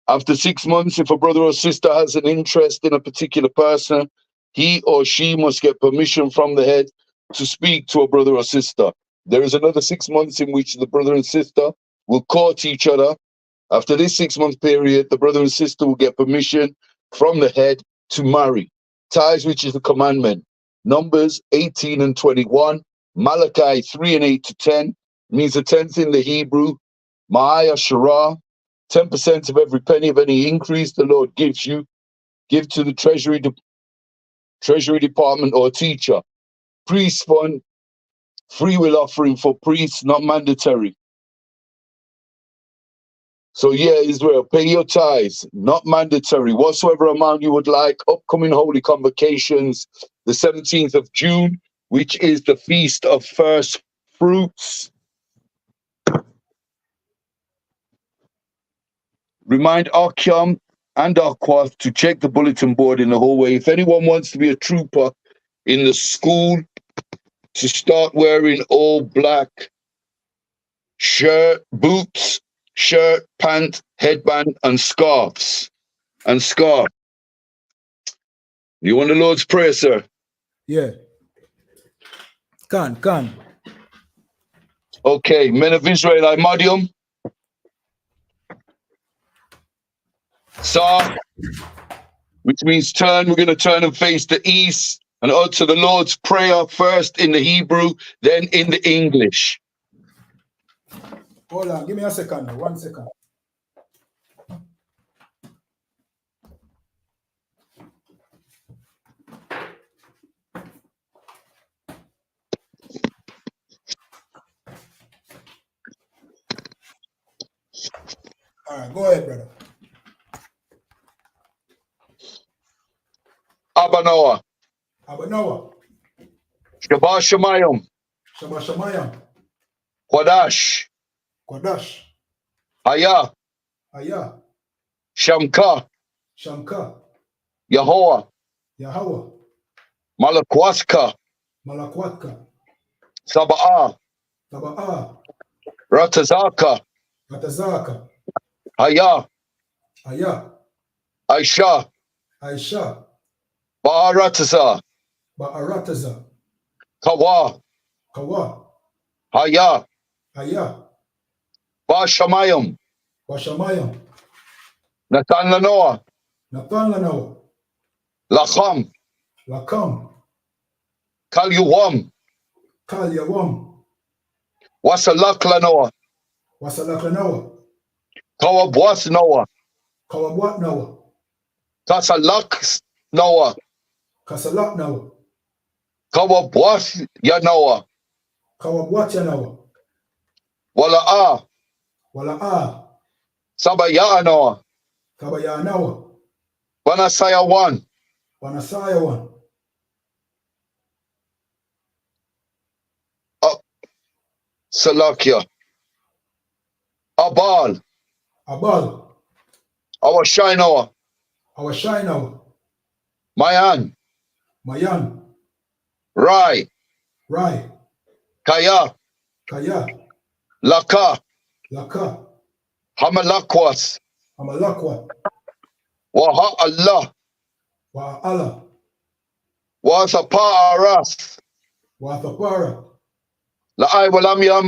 After 6 months, if a brother or sister has an interest in a particular person, he or she must get permission from the head to speak to a brother or sister. There is another 6 months in which the brother and sister will court each other. After this 6-month period, the brother and sister will get permission from the head to marry. Ties, which is the commandment. Numbers 18 and 21. Malachi 3 and 8 to 10 means the 10th in the Hebrew. Ma'aya Shara, 10% of every penny of any increase the Lord gives you, give to the treasury department or teacher. Priest fund, free will offering for priests, not mandatory. So yeah, Israel, pay your tithes, not mandatory, whatsoever amount you would like. Upcoming holy convocations, the 17th of June, which is the Feast of First Fruits. Remind Akyam and Akwath to check the bulletin board in the hallway. If anyone wants to be a trooper in the school, to start wearing all black boots, shirt, pant, headband, and scarves. You want the Lord's Prayer, sir? Yeah. Can. Okay, men of Israel, I Madium. Sa, which means turn. We're going to turn and face the east and utter the Lord's Prayer first in the Hebrew, then in the English. Hold on, give me a second, 1 second. All right, go ahead, brother. Abanoah. Shabbat Shemayim. Shabbat Shemayim. Quadash. Haya. Shamka. Yahoah. Malakwatka. Saba'ah. Ratazaka. Haya. Aisha. Ba'arataza. Kawa. Haya. Ba'shamayim. Natan Lanoah. Lacham. Kal Yuwam. Wasalak Lanoah. Kawabwas Noah. Kasalak Noah. Kawabwas Yanoah. Wala'ah. Sabaya Noah. Wanasaya 1. Salakia. Abal. Our Shinoah. Mayan. Rai. Kaya. Laka. Hamalakwas. Waha Allah. Wasapa Aras. La'ai Walamyam.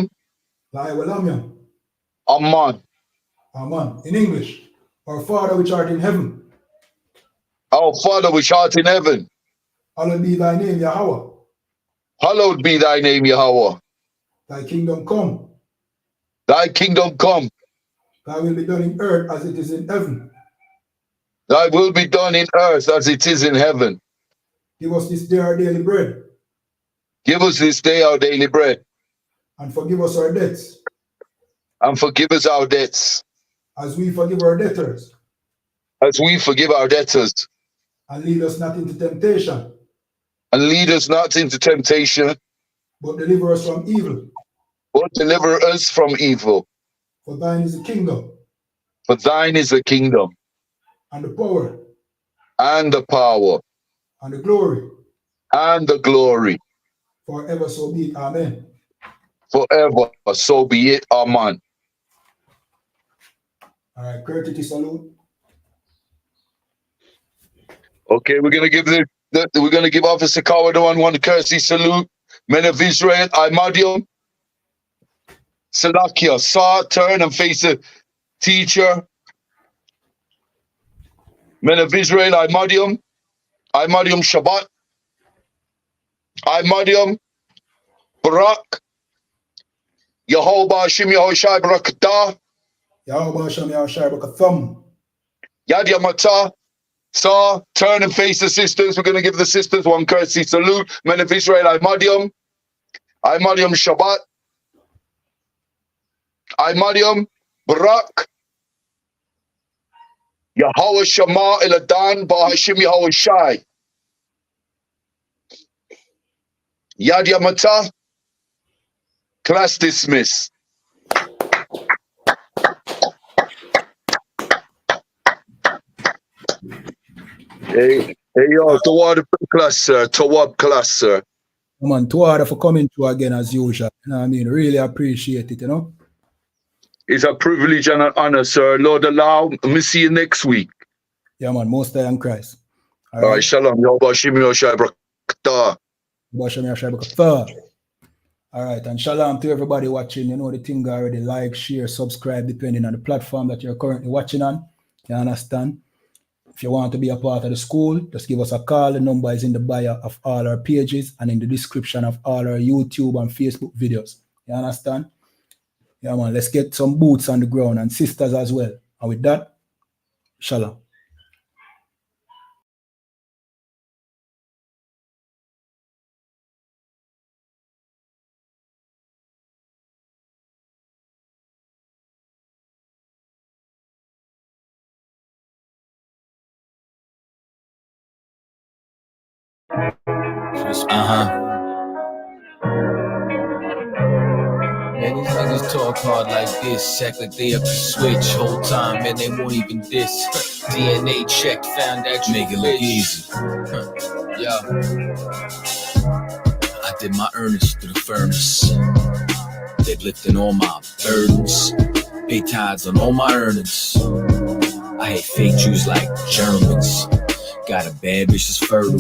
Amman. In English, our Father which art in heaven. Our Father which art in heaven. Hallowed be thy name, Yahweh. Hallowed be thy name, Yahweh. Thy kingdom come. Thy kingdom come. Thy will be done in earth as it is in heaven. Thy will be done in earth as it is in heaven. Give us this day our daily bread. Give us this day our daily bread. And forgive us our debts. And forgive us our debts. As we forgive our debtors. As we forgive our debtors. And lead us not into temptation. And lead us not into temptation. But deliver us from evil. But deliver us from evil. For thine is the kingdom. For thine is the kingdom. And the power. And the power. And the glory. And the glory. Forever so be it. Amen. Forever so be it. Amen. All right, courtesy salute. Okay, we're gonna give Officer Coward one courtesy salute. Men of Israel, I.M.A.D.I.U.M. Salakia, saw, turn and face the teacher. Men of Israel, I.M.A.D.I.U.M. I.M.A.D.I.U.M. Shabbat. I.M.A.D.I.U.M. Barak. Yehovah Hashem Yehoshai Barakatah. Yehovah Hashem Yehoshai Barakatah. Yad Yamata. Saw, turn and face the sisters. We're going to give the sisters one courtesy salute. Men of Israel, I.M.A.D.I.U.M. I.M.A.D.I.U.M. Shabbat. I.M.A.D.I.U.M. Barak. Yahweh Shema Eladan Bahashim Yehoshai. Yad Yamata. Class dismissed. Hey, yo, toward the class, sir. Toward class, sir. Man, toward for coming through again as usual. You know what I mean? Really appreciate it, you know? It's a privilege and an honor, sir. Lord, allow me see you next week. Yeah, man. Most High in Christ. All right, shalom. All right, and shalom to everybody watching. You know the thing already. Like, share, subscribe, depending on the platform that you're currently watching on. You understand? If you want to be a part of the school, just give us a call. The number is in the bio of all our pages and in the description of all our YouTube and Facebook videos. You understand? Yeah, man. Let's get some boots on the ground and sisters as well. And with that, shalom. Man, these niggas talk hard like this, act like they up to switch whole time, man, they won't even diss. DNA check, found that you make it look easy. Yo, I did my earnest through the furnace, deadlifting all my burdens, pay tithes on all my earnings. I hate fake Jews like Germans, got a bad bitch that's fertile,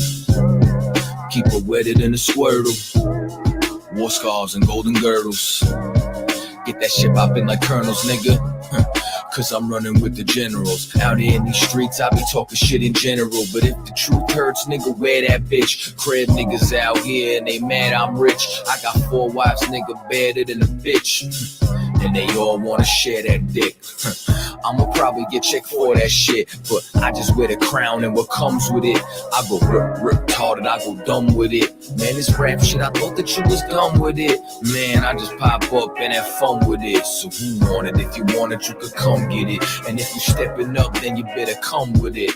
keep her wetter than a squirtle. War scars and golden girdles. Get that shit poppin' like colonels, nigga. Cause I'm running with the generals. Out here in these streets, I be talking shit in general. But if the truth hurts, nigga, wear that bitch. Crib niggas out here and they mad I'm rich. I got 4 wives, nigga, better than a bitch. And they all wanna share that dick. I'ma probably get checked for that shit, but I just wear the crown and what comes with it. I go rip retarded, I go dumb with it. Man, this rap shit, I thought that you was done with it. Man, I just pop up and have fun with it. So who want it? If you want it, you could come get it. And if you stepping up, then you better come with it.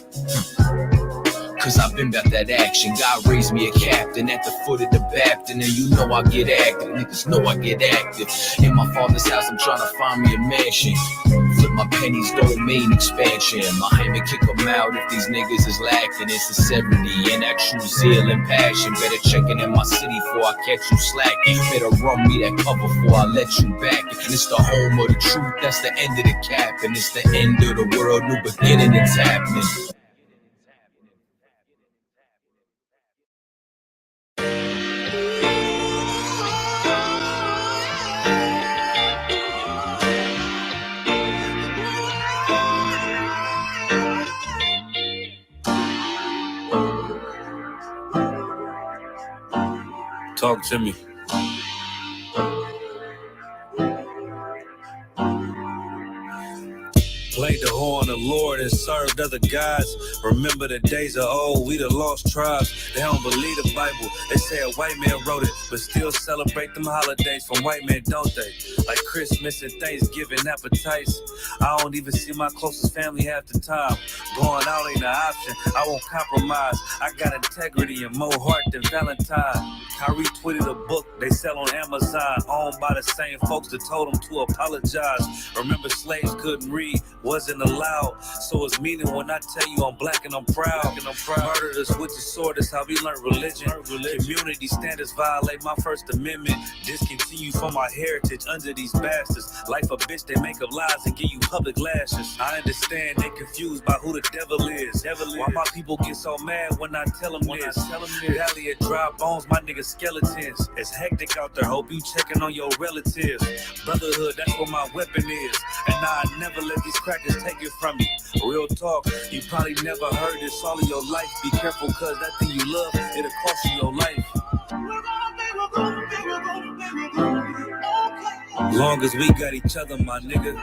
Cause I've been about that action. God raised me a captain at the foot of the Baptist. And you know I get active, niggas know I get active. In my father's house, I'm trying to find me a mansion. Flip my pennies, domain expansion. My hymen kick them out if these niggas is lacking in sincerity and that true zeal and passion. Better checking in my city before I catch you slacking. Better run me that cover before I let you back. And it's the home of the truth, that's the end of the cap. And it's the end of the world, new beginning, it's happening. Talk to me. Play the horn of Lord and served other gods. Remember the days of old, we the lost tribes. They don't believe the Bible, they say a white man wrote it, but still celebrate them holidays from white men, don't they? Like Christmas and Thanksgiving appetites. I don't even see my closest family half the time. Going out ain't an option, I won't compromise. I got integrity and more heart than Valentine. Kyrie tweeted a book they sell on Amazon, owned by the same folks that told them to apologize. Remember slaves couldn't read, wasn't allowed, so it's meaning when I tell you I'm black and I'm proud. Murdered us with the sword, that's how we learned religion. Community standards violate my First Amendment. Discontinue from my heritage under these bastards. Life a bitch, they make up lies and give you public lashes. I understand they confused by who the devil is. Why my people get so mad when I tell them this? Valley of dry bones, my niggas skeletons. It's hectic out there, hope you checking on your relatives. Brotherhood, that's what my weapon is. And I never let these crackers take it from you. Real talk, you probably never heard this all of your life. Be careful, cause that thing you love, it'll cost you your life. Long as we got each other, my nigga.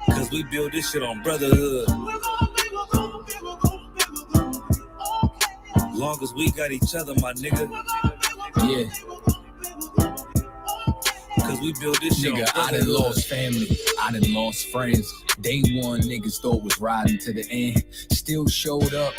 Cause we build this shit on brotherhood. Long as we got each other, my nigga. Yeah. Cause we build this shit Nigga, on I done lost family, I done lost friends. Day one, niggas thought was riding to the end. Still showed up,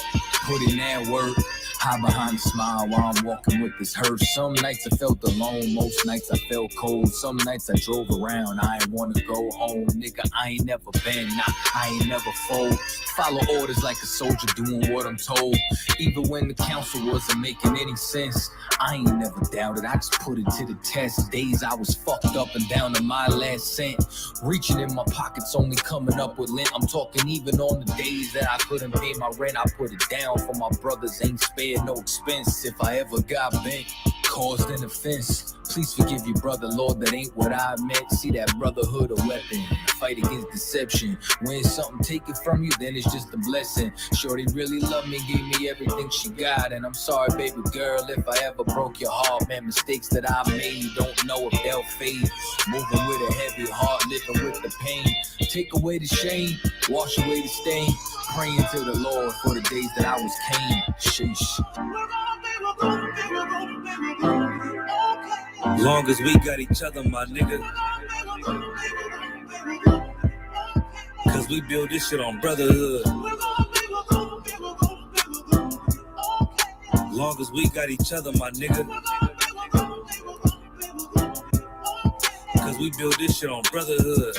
put in that work. Hide behind a smile while I'm walking with this hurt. Some nights I felt alone, most nights I felt cold. Some nights I drove around, I ain't wanna go home. Nigga, I ain't never been, nah, I ain't never fold. Follow orders like a soldier doing what I'm told. Even when the council wasn't making any sense, I ain't never doubted, I just put it to the test. Days I was fucked up and down to my last cent. Reaching in my pockets, only coming up with lint. I'm talking even on the days that I couldn't pay my rent. I put it down for my brothers, ain't spared no expense. If I ever got bent, caused an offense, please forgive your brother, Lord, that ain't what I meant. See that brotherhood a weapon, fight against deception. When something taken from you, then it's just a blessing. Shorty really loved me, gave me everything she got. And I'm sorry, baby girl, if I ever broke your heart. Man, mistakes that I made, don't know if they'll fade. Moving with a heavy heart, living with the pain. Take away the shame, wash away the stain. Praying to the Lord for the days that I was Cain. Sheesh. Long as we got each other, my nigga. Cause we build this shit on brotherhood. Long as we got each other, my nigga. Cause we build this shit on brotherhood.